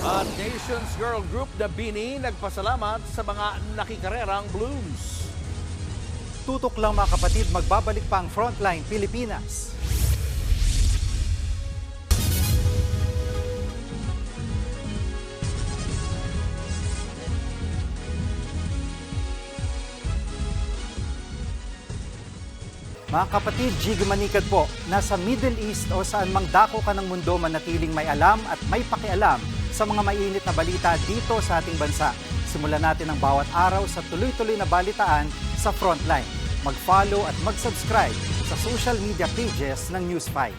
At Nations Girl Group na Bini nagpasalamat sa mga nakikarerang Blooms. Tutok lang mga kapatid, magbabalik pa ang Frontline Pilipinas. Mga kapatid, Jig Manikad po, nasa Middle East o saan mang dako ka ng mundo manatiling may alam at may pakialam sa mga mainit na balita dito sa ating bansa. Simulan natin ang bawat araw sa tuloy-tuloy na balitaan sa Frontline. Mag-follow at mag-subscribe sa social media pages ng News 5.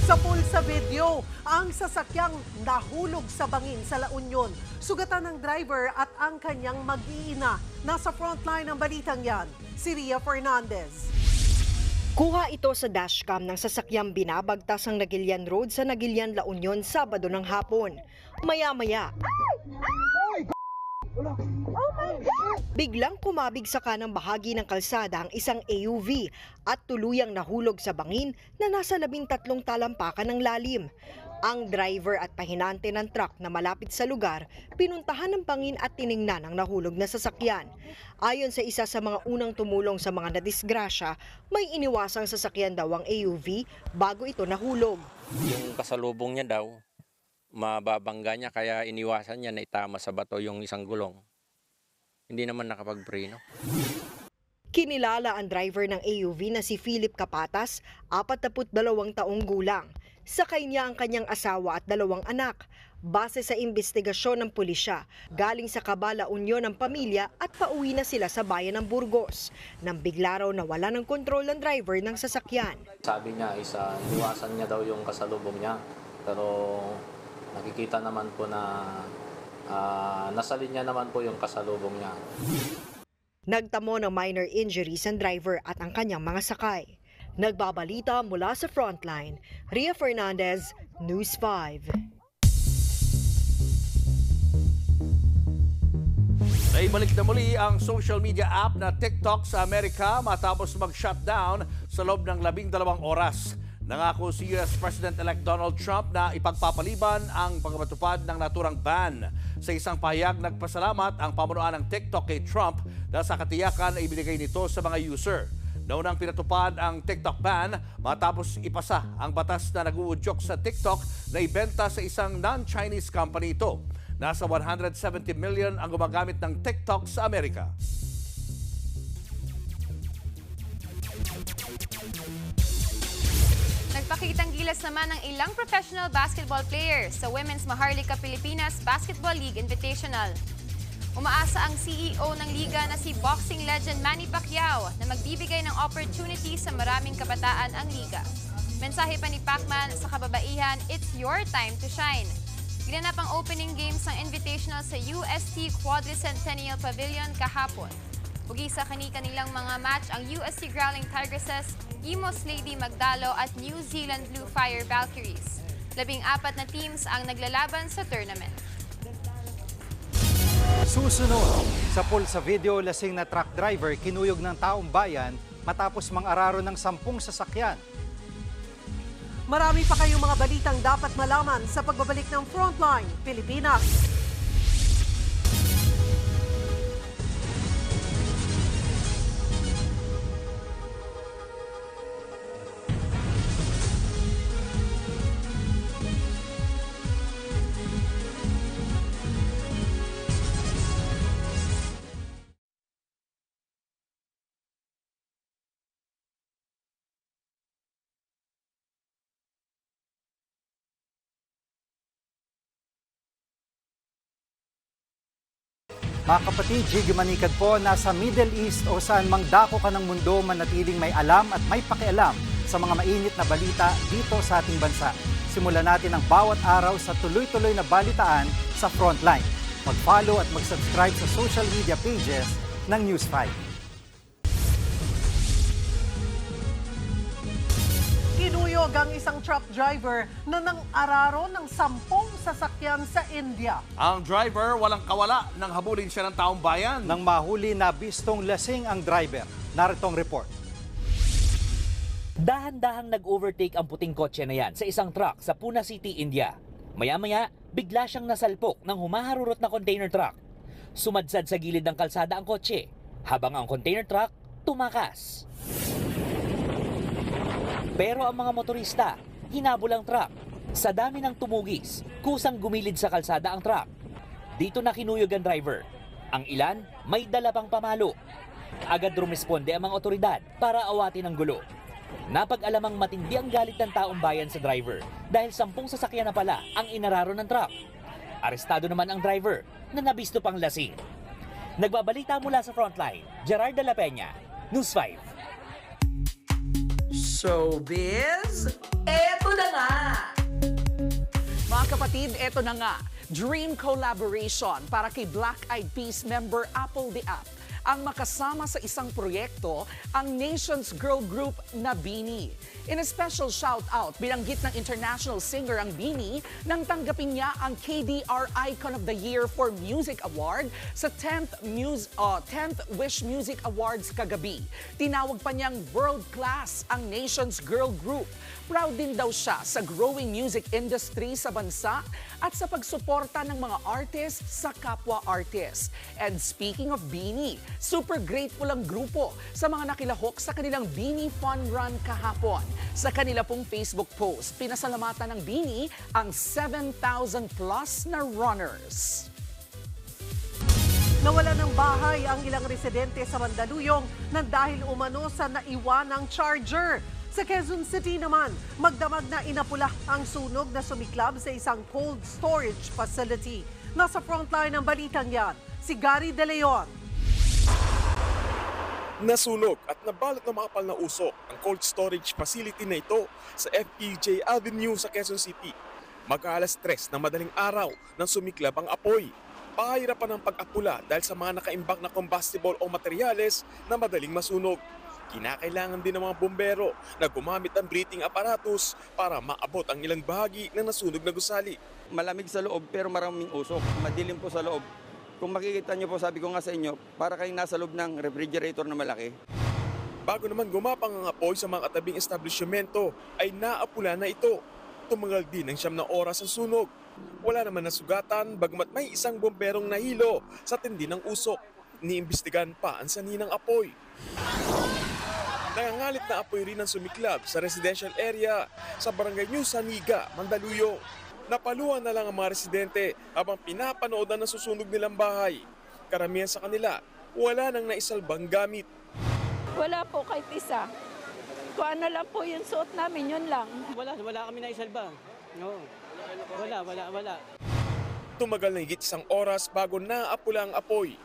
Sa Pulsa Video, ang sasakyang nahulog sa bangin sa La Union. Sugatan ng driver at ang kanyang mag-iina. Nasa frontline ng balitang yan, si Ria Fernandez. Kuha ito sa dashcam ng sasakyang binabagtas ang Nagilian Road sa Nagilian, La Union, Sabado ng hapon. Maya-maya, biglang kumabig sa kanang bahagi ng kalsada ang isang AUV at tuluyang nahulog sa bangin na nasa 13 talampakan ng lalim. Ang driver at pahinante ng truck na malapit sa lugar, pinuntahan ng bangin at tiningnan ang nahulog na sasakyan. Ayon sa isa sa mga unang tumulong sa mga nadisgrasya, may iniwasang sasakyan daw ang AUV bago ito nahulog. Yung kasalubong niya daw, mababangga niya kaya iniwasan niya na itama sa bato yung isang gulong. Hindi naman nakapagpreno. Kinilala ang driver ng AUV na si Philip Capatas, 42 taong gulang. Sakay niya ang kanyang asawa at 2 anak. Base sa investigasyon ng pulisya, galing sa Cabala Union ng pamilya at pauwi na sila sa bayan ng Burgos. Nang bigla raw nawala ng kontrol ng driver ng sasakyan. Sabi niya, iniwasan niya daw yung kasalubong niya. Pero nakikita naman po na nasa linya naman po yung kasalubong niya. Nagtamo ng minor injuries ang driver at ang kanyang mga sakay. Nagbabalita mula sa Frontline, Ria Fernandez, News 5. Naibalik na muli ang social media app na TikTok sa Amerika matapos mag-shutdown sa loob ng 12 oras. Nangako si US President-elect Donald Trump na ipagpapaliban ang pagpatupad ng naturang ban. Sa isang pahayag, nagpasalamat ang pamunuan ng TikTok kay Trump dahil sa katiyakan na ibinigay nito sa mga user. Naunang pinatupad ang TikTok ban matapos ipasa ang batas na nag-uudyok sa TikTok na ibenta sa isang non-Chinese company ito. Nasa 170 million ang gumagamit ng TikTok sa Amerika. Nagpakitang gilas naman ng ilang professional basketball players sa Women's Maharlika Pilipinas Basketball League Invitational. Umaasa ang CEO ng liga na si boxing legend Manny Pacquiao na magbibigay ng opportunity sa maraming kabataan ang liga. Mensahe pa ni Pacman sa kababaihan, "It's your time to shine." Ginanap ang opening games ng Invitational sa UST Quadricentennial Pavilion kahapon. Hugi sa kanilang mga match ang UST Growling Tigresses, Imos Lady Magdalo at New Zealand Blue Fire Valkyries. 14 na teams ang naglalaban sa tournament. Susunod, sa pulsa video, lasing na truck driver kinuyog ng taong bayan matapos mang-araro ng 10 sasakyan. Marami pa kayong mga balitang dapat malaman sa pagbabalik ng Frontline Pilipinas. Mga kapatid, Jiggy Manikad po, nasa Middle East o saan mang dako ka ng mundo, manatiling may alam at may pakialam sa mga mainit na balita dito sa ating bansa. Simulan natin ang bawat araw sa tuloy-tuloy na balitaan sa Frontline. Mag-follow at mag-subscribe sa social media pages ng News 5. Kinuyog ang isang truck driver na nang-araro ng 10 sasakyan sa India. Ang driver walang kawala nang habulin siya ng taong bayan. Nang mahuli na bistong lasing ang driver. Narito ang report. Dahan-dahang nag-overtake ang puting kotse na yan sa isang truck sa Pune City, India. Maya-maya, bigla siyang nasalpok ng humaharurot na container truck. Sumadsad sa gilid ng kalsada ang kotse, habang ang container truck tumakas. Pero ang mga motorista, hinabol ang truck. Sa dami ng tumugis, kusang gumilid sa kalsada ang truck. Dito na kinuyog ang driver. Ang ilan, may dala pang pamalo. Agad rumisponde ang mga otoridad para awatin ang gulo. Napag-alamang matindi ang galit ng taong bayan sa driver dahil 10 sasakyan na pala ang inararo ng truck. Arestado naman ang driver na nabisto pang lasing. Nagbabalita mula sa Frontline, Gerard de la Peña, News 5. Showbiz, eto na nga! Mga kapatid, eto na nga. Dream collaboration para kay Black Eyed Peas member Apple the App ang makasama sa isang proyekto ang nation's girl group na BINI. In a special shout-out, binanggit ng international singer ang BINI nang tanggapin niya ang KDR Icon of the Year for Music Award sa 10th Wish Music Awards kagabi. Tinawag pa niyang world-class ang nation's girl group. Proud din daw siya sa growing music industry sa bansa at sa pagsuporta ng mga artist sa kapwa artist. And speaking of BINI, super grateful ang grupo sa mga nakilahok sa kanilang BINI Fun Run kahapon. Sa kanila pong Facebook post, pinasalamatan ng BINI ang 7,000 plus na runners. Nawala ng bahay ang ilang residente sa Mandaluyong nang dahil umano sa naiwanang charger. Sa Quezon City naman, magdamag na inapula ang sunog na sumiklab sa isang cold storage facility. Nasa frontline ng balitang yan, si Gary De Leon. Nasunog at nabalot ng makapal na usok ang cold storage facility na ito sa FPJ Avenue sa Quezon City. Mag-aalas 3 ng madaling araw nang sumiklab ang apoy. Pahirapan ang pag-apula dahil sa mga nakaimbak na combustible o materyales na madaling masunog. Kinakailangan din ng mga bombero na gumamit ng breathing apparatus para maabot ang ilang bahagi ng nasunog na gusali. Malamig sa loob pero maraming usok. Madilim po sa loob. Kung makikita nyo po, sabi ko nga sa inyo, para kayong nasa loob ng refrigerator na malaki. Bago naman gumapang ang apoy sa mga katabing establishmento, ay naapula na ito. Tumagal din ng 9 na oras ang sunog. Wala naman nasugatan, bagamat may isang bomberong nahilo sa tindi ng usok. Iniimbestigahan pa ang sanhi ng apoy. Nangangalit na apoy rin ang sumiklab sa residential area sa barangay New Saniga, Mandaluyong. Napaluhan na lang ang mga residente habang pinapanood ang nasusunog nilang bahay. Karamihan sa kanila, wala nang naisalbang gamit. Wala po kahit isa. Kung ano lang po yung suot namin, yun lang. Wala kami naisalba. No. Wala. Tumagal na higit 1 oras bago naapula ang apoy.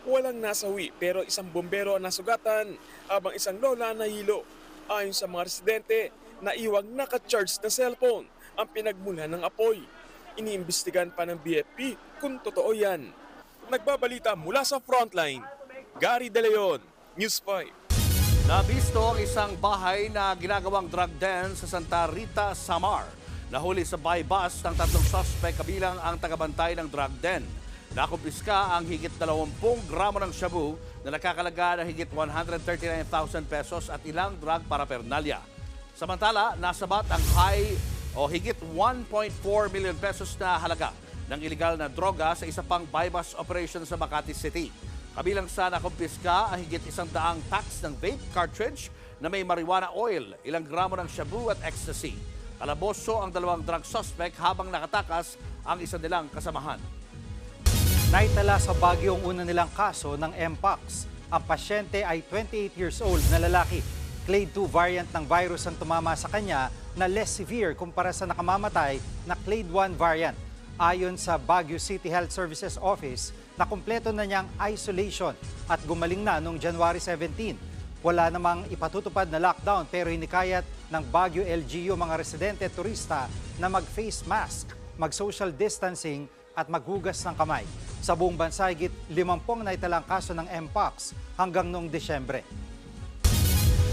Walang nasawi pero isang bombero ang nasugatan habang isang lola nahilo. Ayon sa mga residente, naiwang naka-charge na cellphone ang pinagmulan ng apoy. Iniimbestigahan pa ng BFP kung totoo yan. Nagbabalita mula sa Frontline, Gary De Leon, News 5. Nabisto ang isang bahay na ginagawang drug den sa Santa Rita, Samar. Nahuli sa buy bus ng 3 suspect kabilang ang tagabantay ng drug den. Nakumpiska ang higit 20 gramo ng shabu na nakakalaga ng higit 139,000 pesos at ilang drug paraphernalia. Samantala, nasabat ang higit 1.4 million pesos na halaga ng iligal na droga sa isa pang bypass operation sa Makati City. Kabilang sa nakumpiska ang higit 100 packs ng vape cartridge na may marijuana oil, ilang gramo ng shabu at ecstasy. Kalaboso ang dalawang drug suspect habang nakatakas ang isa nilang kasamahan. Naitala sa Baguio ang una nilang kaso ng Mpox. Ang pasyente ay 28 years old na lalaki. Clade 2 variant ng virus ang tumama sa kanya na less severe kumpara sa nakamamatay na Clade 1 variant. Ayon sa Baguio City Health Services Office, nakumpleto na niyang isolation at gumaling na noong January 17. Wala namang ipatutupad na lockdown pero hinikayat ng Baguio LGU mga residente at turista na mag-face mask, mag-social distancing at maghugas ng kamay. Sa buong bansa, higit 50 naitalang kaso ng Mpox hanggang noong Desyembre.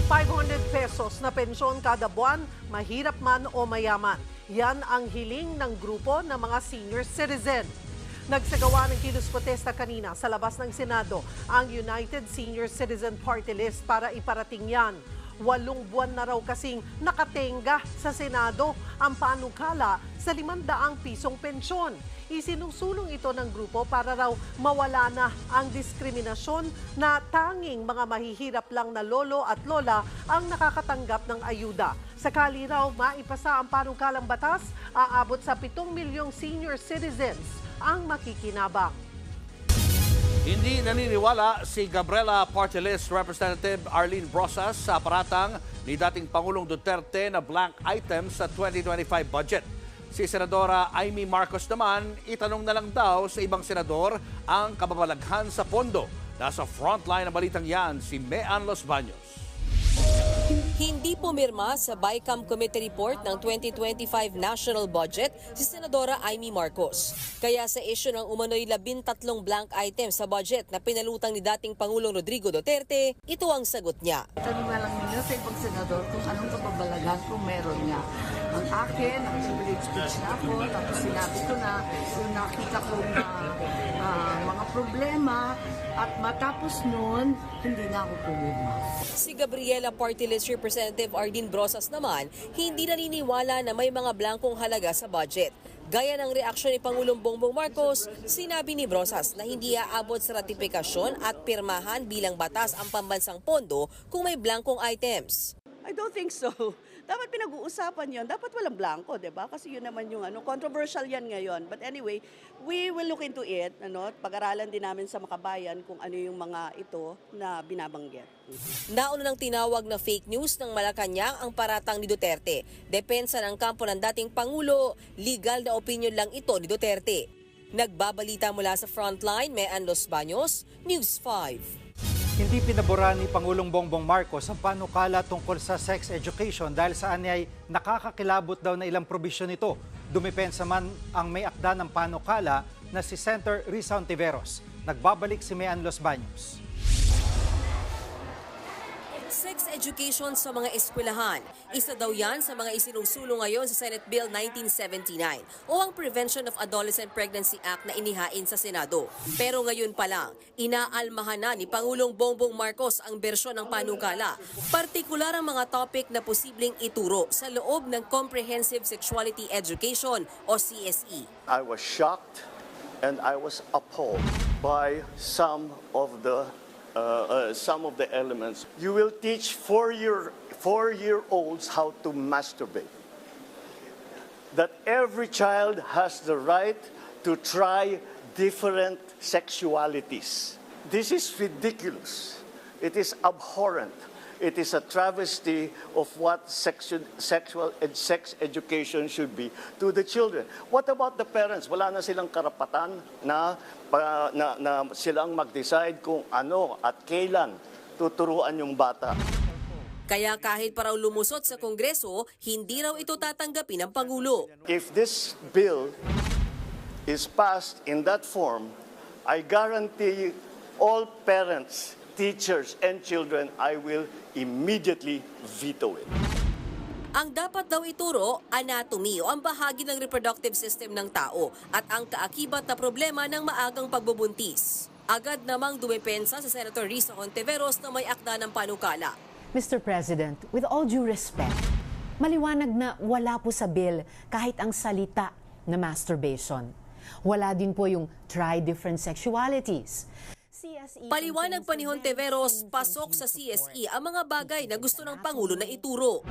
500 pesos na pensyon kada buwan, mahirap man o mayaman. Yan ang hiling ng grupo ng mga senior citizen. Nagsagawa ng kilos-protesta kanina sa labas ng Senado ang United Senior Citizen Party List para iparating yan. 8 buwan na raw kasing nakatenga sa Senado ang panukala sa 500 pisong pensyon. Isinusulong ito ng grupo para raw mawala na ang diskriminasyon na tanging mga mahihirap lang na lolo at lola ang nakakatanggap ng ayuda. Sakali raw maipasa ang panukalang batas, aabot sa 7 milyong senior citizens ang makikinabang. Hindi naniniwala si Gabriela Party List Representative Arlene Brosas sa paratang ni dating Pangulong Duterte na blank item sa 2025 budget. Si Senadora Amy Marcos naman, itanong na lang daw sa ibang senador ang kababalaghan sa pondo. Nasa frontline ng balitang yan, si Mean Los Baños. Hindi pumirma sa BICAM Committee Report ng 2025 National Budget si Senadora Amy Marcos. Kaya sa issue ng umano'y 13 blank items sa budget na pinalutang ni dating Pangulong Rodrigo Duterte, ito ang sagot niya. Tanong na lang nila sa ibang senador kung anong kababalaghan kung meron niya. Ang akin, ang privilege speech na ako, tapos sinabi ko na yung nakita ko na mga problema at matapos noon, hindi na ako pumirma. Si Gabriela Party List Representative Arlene Brosas naman, hindi naniniwala na may mga blankong halaga sa budget. Gaya ng reaksyon ni Pangulong Bongbong Marcos, sinabi ni Brosas na hindi aabot sa ratifikasyon at pirmahan bilang batas ang pambansang pondo kung may blankong items. I don't think so. Dapat pinag-uusapan yon. Dapat walang blanco, di ba? Kasi yun naman yung controversial yan ngayon. But anyway, we will look into it. Pag-aralan din namin sa makabayan kung ano yung mga ito na binabanggit. Nauna ng tinawag na fake news ng Malacanang ang paratang ni Duterte. Depensa ng kampo ng dating Pangulo, legal na opinion lang ito ni Duterte. Nagbabalita mula sa Frontline, Mean Los Baños, News 5. Hindi pinabura ni Pangulong Bongbong Marcos ang panukala tungkol sa sex education dahil sa anyay nakakakilabot daw na ilang probisyon nito. Dumipensa man ang may akda ng panukala na si Senator Risa Ontiveros. Nagbabalik si Mean Los Baños. Sex education sa mga eskwelahan. Isa daw yan sa mga isinusulong ngayon sa Senate Bill 1979 o ang Prevention of Adolescent Pregnancy Act na inihain sa Senado. Pero ngayon pa lang, inaalmahan na ni Pangulong Bongbong Marcos ang bersyon ng panukala, partikular ang mga topic na posibleng ituro sa loob ng Comprehensive Sexuality Education o CSE. I was shocked and I was appalled by some of the elements. You will teach four-year-olds how to masturbate. That every child has the right to try different sexualities. This is ridiculous. It is abhorrent. It is a travesty of what sex education should be to the children. What about the parents? Wala na silang karapatan na silang mag-decide kung ano at kailan tuturuan yung bata. Kaya kahit pa raw lumusot sa Kongreso, hindi raw ito tatanggapin ng Pangulo. If this bill is passed in that form, I guarantee all parents, teachers, and children, I will immediately veto it. Ang dapat daw ituro, anatomy o ang bahagi ng reproductive system ng tao at ang kaakibat na problema ng maagang pagbubuntis. Agad namang dumepensa sa Senator Risa Hontiveros na may akda ng panukala. Mr. President, with all due respect, maliwanag na wala po sa bill kahit ang salita na masturbation. Wala din po yung try different sexualities. Paliwanag pa ni Hontiveros, pasok sa CSE ang mga bagay na gusto ng Pangulo na ituro.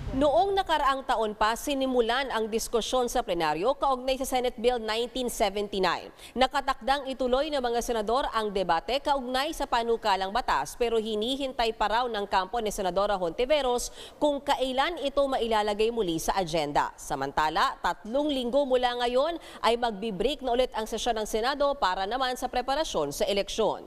Noong nakaraang taon pa, sinimulan ang diskusyon sa plenaryo kaugnay sa Senate Bill 1979. Nakatakdang ituloy ng mga senador ang debate kaugnay sa panukalang batas pero hinihintay pa raw ng kampo ni Senadora Hontiveros kung kailan ito mailalagay muli sa agenda. Samantala, 3 linggo mula ngayon ay magbi-break na ulit ang sesyon ng Senado para naman sa preparasyon sa eleksyon.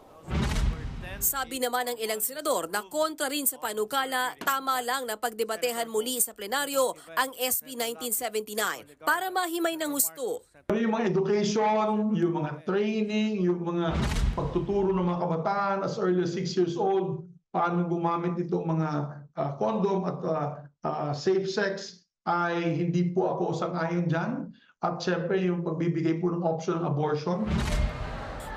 Sabi naman ng ilang senador na kontra rin sa panukala, tama lang na pagdebatehan muli sa plenaryo ang SB 1979 para mahimay ng husto. Yung mga education, yung mga training, yung mga pagtuturo ng mga kabataan as early as 6 years old, paano gumamit itong mga condom at safe sex ay hindi po ako sang-ayon dyan. At syempre yung pagbibigay po ng option ng abortion.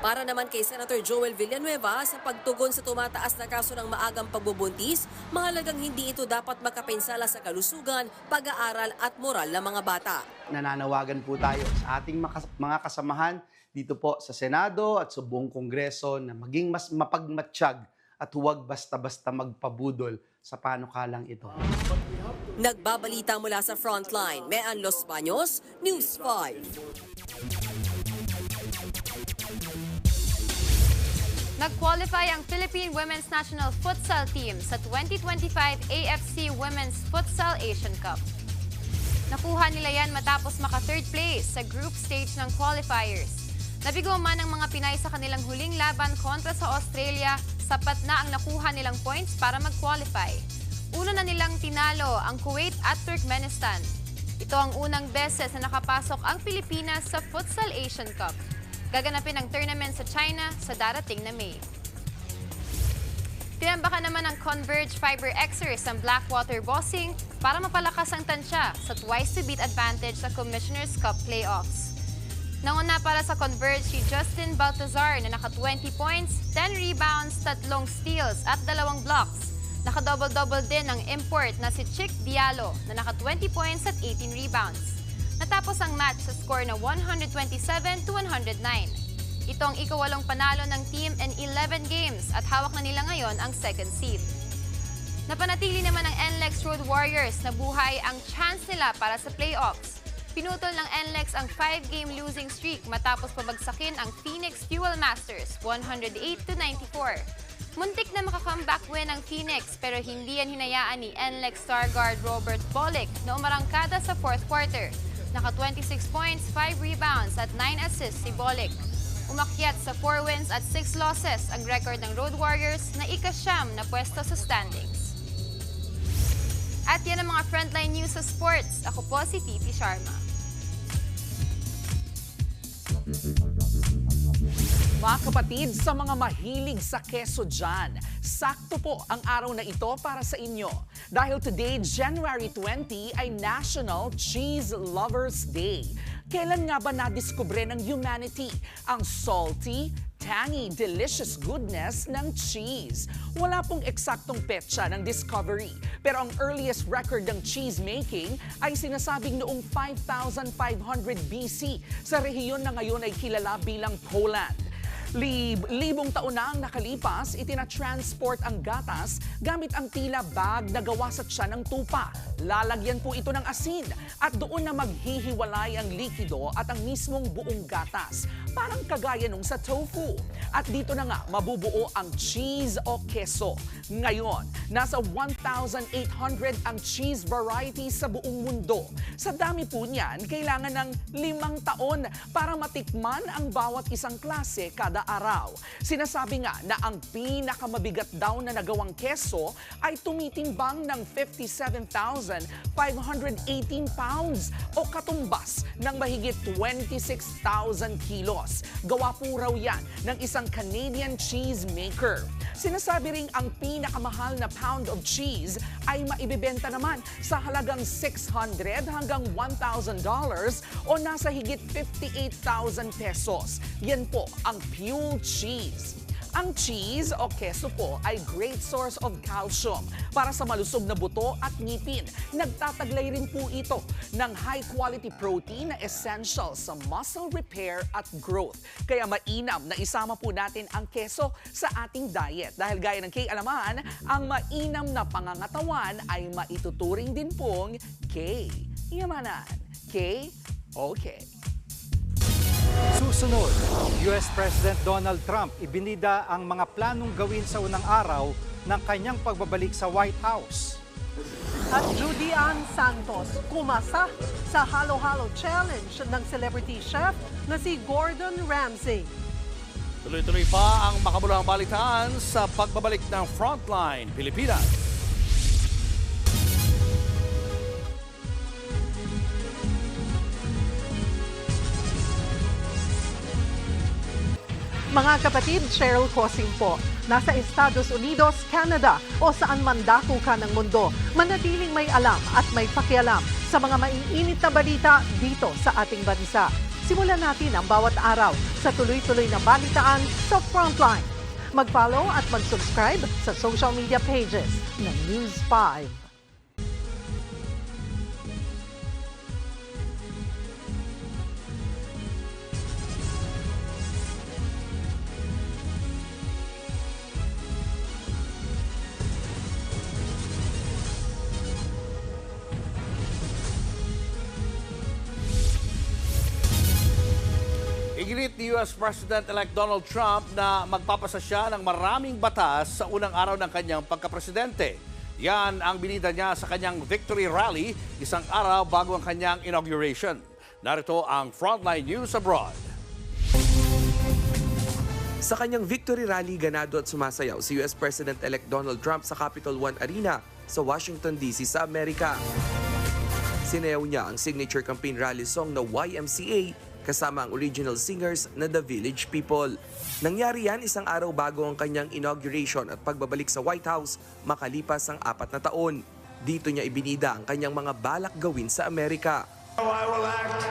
Para naman kay Senator Joel Villanueva, sa pagtugon sa tumataas na kaso ng maagang pagbubuntis, mahalagang hindi ito dapat makapinsala sa kalusugan, pag-aaral at moral ng mga bata. Nananawagan po tayo sa ating mga kasamahan dito po sa Senado at sa buong Kongreso na maging mas mapagmatsyag at huwag basta-basta magpabudol sa panukalang ito. Nagbabalita mula sa Frontline, Mean Los Baños, News 5. Nag-qualify ang Philippine Women's National Futsal Team sa 2025 AFC Women's Futsal Asian Cup. Nakuha nila yan matapos maka-third place sa group stage ng qualifiers. Nabigo man ang mga Pinay sa kanilang huling laban kontra sa Australia, sapat na ang nakuha nilang points para mag-qualify. Una na nilang tinalo ang Kuwait at Turkmenistan. Ito ang unang beses na nakapasok ang Pilipinas sa Futsal Asian Cup. Gaganapin ang tournament sa China sa darating na May. Tinambakan naman ng Converge Fiber Xers ang Blackwater Bossing para mapalakas ang tansya sa twice-to-beat advantage sa Commissioner's Cup playoffs. Nauna para sa Converge si Justin Baltazar na naka-20 points, 10 rebounds, 3 steals at 2 blocks. Naka-double-double din ang import na si Chick Diallo na naka-20 points at 18 rebounds. Natapos ang match sa score na 127-109. Ito ang ikawalong panalo ng team in 11 games at hawak na nila ngayon ang second seed. Napanatili naman ng NLEX Road Warriors na buhay ang chance nila para sa playoffs. Pinutol ng NLEX ang 5-game losing streak matapos pabagsakin ang Phoenix Fuel Masters 108-94. Muntik na makakomeback win ang Phoenix pero hindi yan hinayaan ni NLEX star guard Robert Bolick na umarangkada sa fourth quarter. Naka-26 points, 5 rebounds at 9 assists si Bolick. Umakyat sa 4 wins at 6 losses ang record ng Road Warriors na ika-9 na pwesto sa standings. At yan ang mga frontline news sa sports. Ako po si Titi Sharma. Mga kapatid, sa mga mahilig sa keso dyan, sakto po ang araw na ito para sa inyo. Dahil today, January 20, ay National Cheese Lovers Day. Kailan nga ba nadiskubre ng humanity ang salty, tangy, delicious goodness ng cheese? Wala pong eksaktong petsa ng discovery, pero ang earliest record ng cheese making ay sinasabing noong 5,500 BC sa rehiyon na ngayon ay kilala bilang Poland. Libong taon na ang nakalipas, itinatransport ang gatas gamit ang tila bag na gawa sa tiyan ng tupa. Lalagyan po ito ng asin at doon na maghihiwalay ang likido at ang mismong buong gatas. Parang kagaya nung sa tofu. At dito na nga mabubuo ang cheese o keso. Ngayon, nasa 1,800 ang cheese varieties sa buong mundo. Sa dami po niyan, kailangan ng 5 taon para matikman ang bawat isang klase kada araw. Sinasabi nga na ang pinakamabigat daw na nagawang keso ay tumitimbang ng 57,518 pounds o katumbas ng mahigit 26,000 kilos. Gawa po raw yan ng isang Canadian cheese maker. Sinasabi ring ang pinakamahal na pound of cheese ay maibibenta naman sa halagang $600 hanggang $1,000 o nasa higit 58,000 pesos. Yan po ang Pure Cheese. Ang cheese o keso po ay great source of calcium para sa malusog na buto at ngipin. Nagtataglay rin po ito ng high-quality protein na essential sa muscle repair at growth. Kaya mainam na isama po natin ang keso sa ating diet. Dahil gaya ng K-alaman, ang mainam na pangangatawan ay maituturing din pong K-yamanan. K-okay. Susunod, US President Donald Trump ibinida ang mga planong gawin sa unang araw ng kanyang pagbabalik sa White House. At Judy Ann Santos kumasa sa Halo-Halo Challenge ng celebrity chef na si Gordon Ramsay. Tuloy-tuloy pa ang makabuluhang balitaan sa pagbabalik ng Frontline Pilipinas. Mga kapatid, Cheryl Cosing po. Nasa Estados Unidos, Canada o saan man dako ka ng mundo, manatiling may alam at may pakialam sa mga maiinit na balita dito sa ating bansa. Simulan natin ang bawat araw sa tuloy-tuloy na balitaan sa Frontline. Mag-follow at mag-subscribe sa social media pages ng News 5. Iginit ni US President-elect Donald Trump na magpapasa siya ng maraming batas sa unang araw ng kanyang pagkapresidente. Yan ang binida niya sa kanyang victory rally isang araw bago ang kanyang inauguration. Narito ang Frontline News Abroad. Sa kanyang victory rally, ganado at sumasayaw si US President-elect Donald Trump sa Capital One Arena sa Washington, D.C. sa Amerika. Sinayaw niya ang signature campaign rally song na YMCA kasama ang original singers na The Village People. Nangyari yan isang araw bago ang kanyang inauguration at pagbabalik sa White House makalipas ang 4 na taon. Dito niya ibinida ang kanyang mga balak gawin sa Amerika. I will act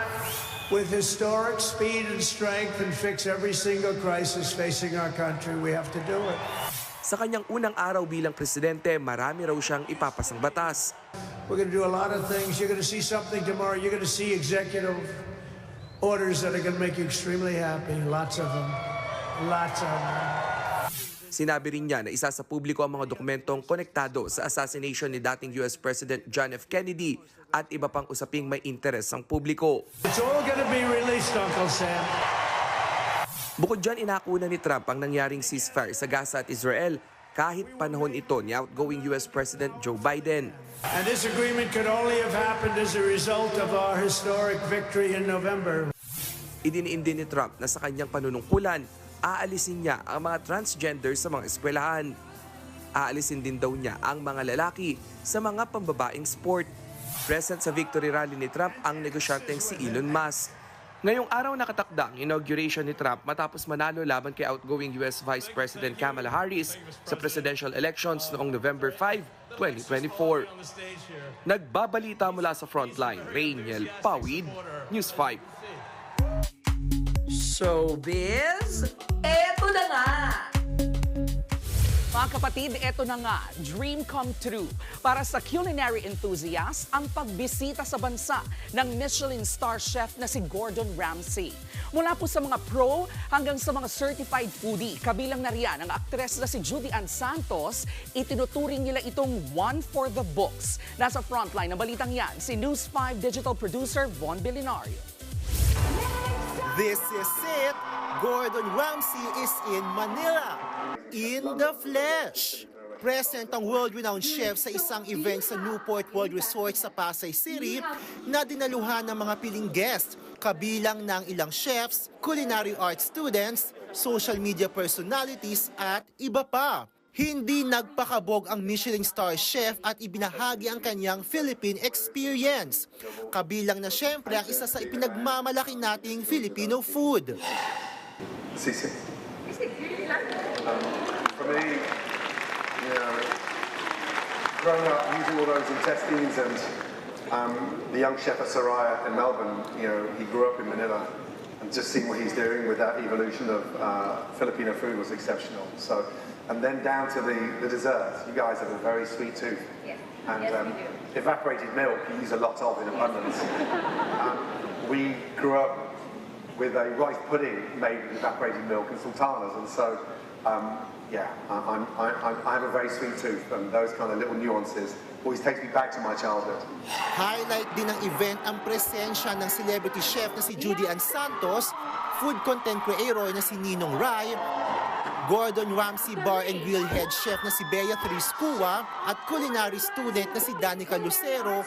with historic speed and strength and fix every single crisis facing our country. We have to do it. Sa kanyang unang araw bilang presidente, marami raw siyang ipapasang batas. We're going to do a lot of things. You're going to see something tomorrow. You're going to see executive orders that are going to make you extremely happy. Lots of them. Lots of them. Sinabi rin niya na isa sa publiko ang mga dokumentong konektado sa assassination ni dating US President John F. Kennedy at iba pang usaping may interes ang publiko. It's all going to be released, Uncle Sam. Bukod dyan, inakuna ni Trump ang nangyaring ceasefire sa Gaza at Israel kahit panahon ito ni outgoing US President Joe Biden. And this agreement could only have happened as a result of our historic victory in November. Idiniin din ni Trump na sa kanyang panunungkulan, aalisin niya ang mga transgender sa mga eskwelahan. Aalisin din daw niya ang mga lalaki sa mga pambabaing sport. Present sa victory rally ni Trump ang negosyanteng si Elon Musk. Ngayong araw nakatakda ang inauguration ni Trump matapos manalo laban kay outgoing US Vice President Kamala Harris sa presidential elections noong November 5, 2024. Nagbabalita mula sa Frontline, Rainiel Pawid, News 5. Showbiz, eto na nga! Mga kapatid, eto na nga, dream come true para sa culinary enthusiast ang pagbisita sa bansa ng Michelin star chef na si Gordon Ramsay. Mula po sa mga pro hanggang sa mga certified foodie, kabilang na riyan ang aktres na si Judy Ann Santos, itinuturing nila itong one for the books. Nasa frontline ng balitang yan, si News 5 digital producer Von Bilinario. This is it! Gordon Ramsay is in Manila, in the flesh. Present ang world-renowned chef sa isang event sa Newport World Resort sa Pasay City na dinaluhan ng mga piling guests, kabilang ng ilang chefs, culinary arts students, social media personalities at iba pa. Hindi nagpakabog ang Michelin star chef at ibinahagi ang kanyang Philippine experience. Kabilang na syempre ang isa sa ipinagmamalaki nating Filipino food. Sisig. For me, you know, growing up using all those intestines and the young chef at Soraya in Melbourne, you know, he grew up in Manila, and just seeing what he's doing with that evolution of Filipino food was exceptional. So, and then down to the dessert, you guys have a very sweet tooth. Yes. And Yes, we do. evaporated milk you use a lot of in abundance. We grew up with a rice pudding made with evaporated milk and sultanas, and so yeah, I have a very sweet tooth, and those kind of little nuances always takes me back to my childhood. Highlight din ng event ang presensya ng celebrity chef na si Judy Ann Santos, food content creator na si Ninong Rai, Gordon Ramsay Bar and Grill head chef na si Bea Triscua at culinary student na si Danica Lucero,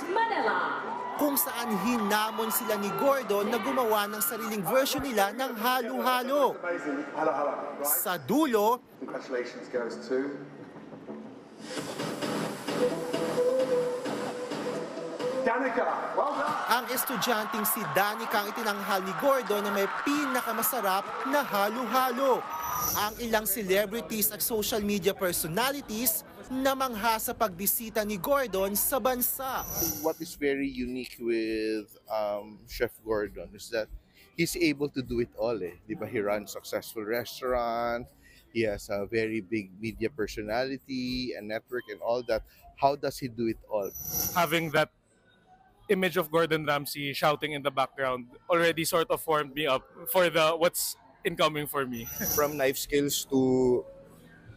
kung saan hinamon sila ni Gordon na gumawa ng sariling version nila ng halo-halo. Sa dulo, congratulations goes to Danica. Well done. ang estudyanteng si Danica ang itinanghal ni Gordon na may pinakamasarap na halo-halo. Ang ilang celebrities at social media personalities namangha sa pagbisita ni Gordon sa bansa. What is very unique with Chef Gordon is that he's able to do it all. Diba? He runs successful restaurant, he has a very big media personality and network and all that. How does he do it all? Having that image of Gordon Ramsay shouting in the background already sort of formed me up for the what's incoming for me. From knife skills to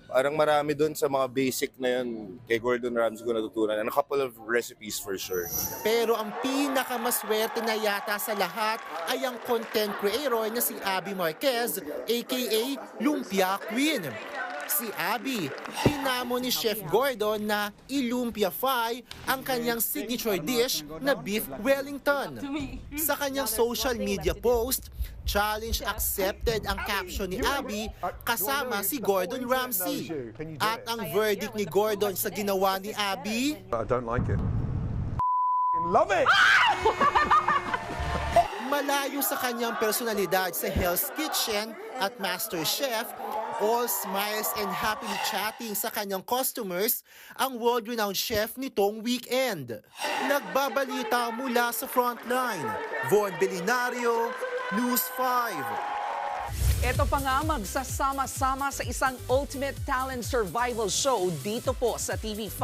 parang marami doon sa mga basic na yun kay Gordon Ramsay ko natutunan, and a couple of recipes for sure. Pero ang pinakamaswerte na yata sa lahat ay ang content creator na si Abby Marquez, aka Lumpia Queen. Si Abby, pinamo ni Chef Gordon na ilumpia-fy ang kanyang signature dish na beef Wellington. Sa kanyang social media post, challenge accepted ang caption ni Abby kasama si Gordon Ramsay. At ang verdict ni Gordon sa ginawa ni Abby, I don't like it. Love it! malayo sa kanyang personalidad sa Hell's Kitchen at Master Chef, all smiles and happily chatting sa kanyang customers ang world-renowned chef nitong weekend. Nagbabalita mula sa frontline, Von Belinario, News 5. Ito pa nga magsasama-sama sa isang Ultimate Talent Survival Show dito po sa TV5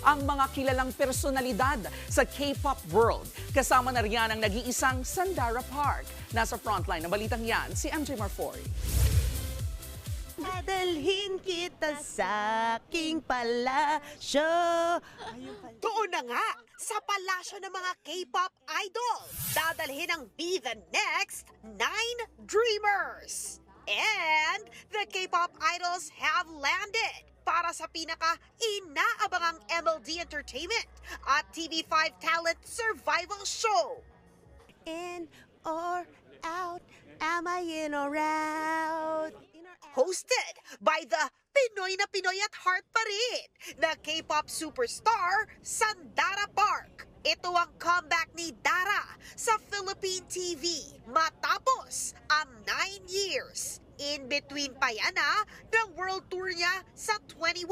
ang mga kilalang personalidad sa K-pop world. Kasama na riyan ang nag-iisang Sandara Park. Nasa frontline ng balitang yan, si MJ Marfori. Dadalhin kita sa aking palasyo. Doon na nga, sa palasyo ng mga K-pop idol. Dadalhin ang Be The Next 9 Dreamers. And the K-pop idols have landed para sa pinaka-inaabangang MLD Entertainment at TV5 Talent Survival Show. In or out, am I in or out? Hosted by the Pinoy na Pinoy at heart pa rin na K-pop superstar Sandara Park. Ito ang comeback ni Dara sa Philippine TV matapos ang 9 years. In between pa yan ng world tour niya sa 21.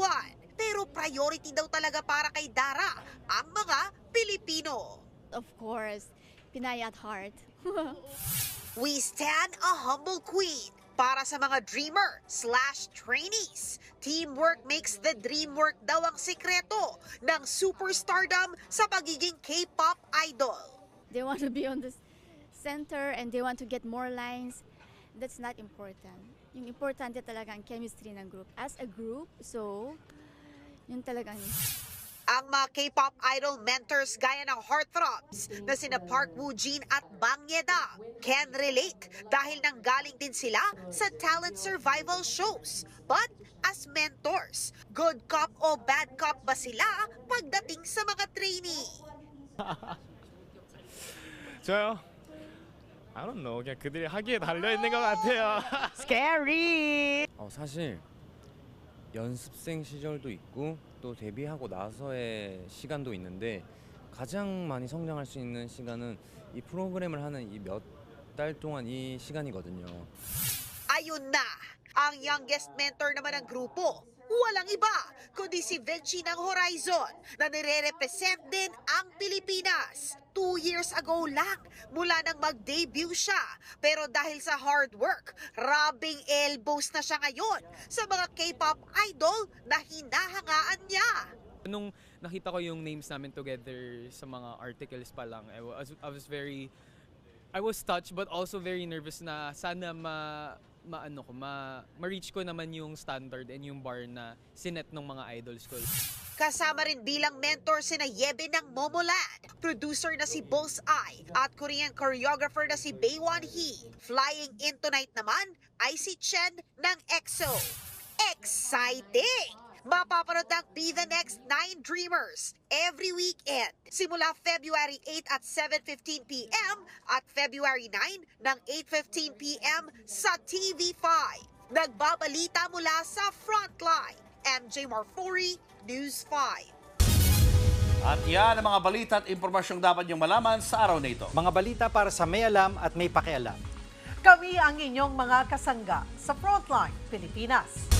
Pero priority daw talaga para kay Dara ang mga Pilipino. Of course, Pinay at heart. We stand a humble queen. Para sa mga dreamer/trainees, teamwork makes the dream work daw ang sikreto ng superstardom sa pagiging K-pop idol. They want to be on the center and they want to get more lines. That's not important. Yung importante talaga ang chemistry ng group. As a group, so, yun talagang... Ang mga K-pop idol mentors gaya ng heartthrobs na sina Park Woo-jin at Bang Ye-da can relate dahil nanggaling din sila sa talent survival shows. But as mentors, good cop o bad cop ba sila pagdating sa mga trainee? 저요? I don't know. 그냥 그들이 하기에 달려있는 것 같아요. Scary! 사실 연습생 시절도 있고 또 데뷔하고 나서의 시간도 있는데 가장 많이 성장할 수 있는 시간은 이 프로그램을 하는 이 몇 달 동안 이 시간이거든요. Ayun na, ang youngest mentor naman ng grupo. Walang iba, kundi si Vinci ng Horizon na nire-represent din ang Pilipinas. 2 years ago lang mula nang mag-debut siya. Pero dahil sa hard work, rubbing elbows na siya ngayon sa mga K-pop idol na hinahangaan niya. Nung nakita ko yung names namin together sa mga articles pa lang, I was touched but also very nervous na sana ma-reach ko naman yung standard and yung bar na sinet ng mga idols ko. Kasama rin bilang mentor sina Yebe ng Momoland, producer na si Bullseye at Korean choreographer na si Baewon Hee. Flying in tonight naman ay si Chen ng EXO. Exciting! Mapapanood ang Be the Next 9 Dreamers every weekend. Simula February 8 at 7:15 p.m. at February 9 ng 8:15 p.m. sa TV5. Nagbabalita mula sa Frontline. MJ Marfori, News 5. At yan ang mga balita at impormasyong dapat niyong malaman sa araw na ito. Mga balita para sa may alam at may pakialam. Kami ang inyong mga kasangga sa Frontline Pilipinas.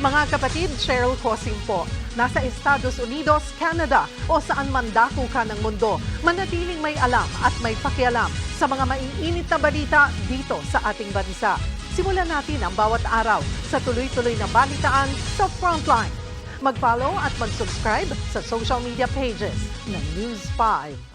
Mga kapatid, Cheryl Cosing po. Nasa Estados Unidos, Canada o saan man dako ka ng mundo, manatiling may alam at may pakialam sa mga maiinit na balita dito sa ating bansa. Simulan natin ang bawat araw sa tuloy-tuloy na balitaan sa Frontline. Mag-follow at mag-subscribe sa social media pages ng News 5.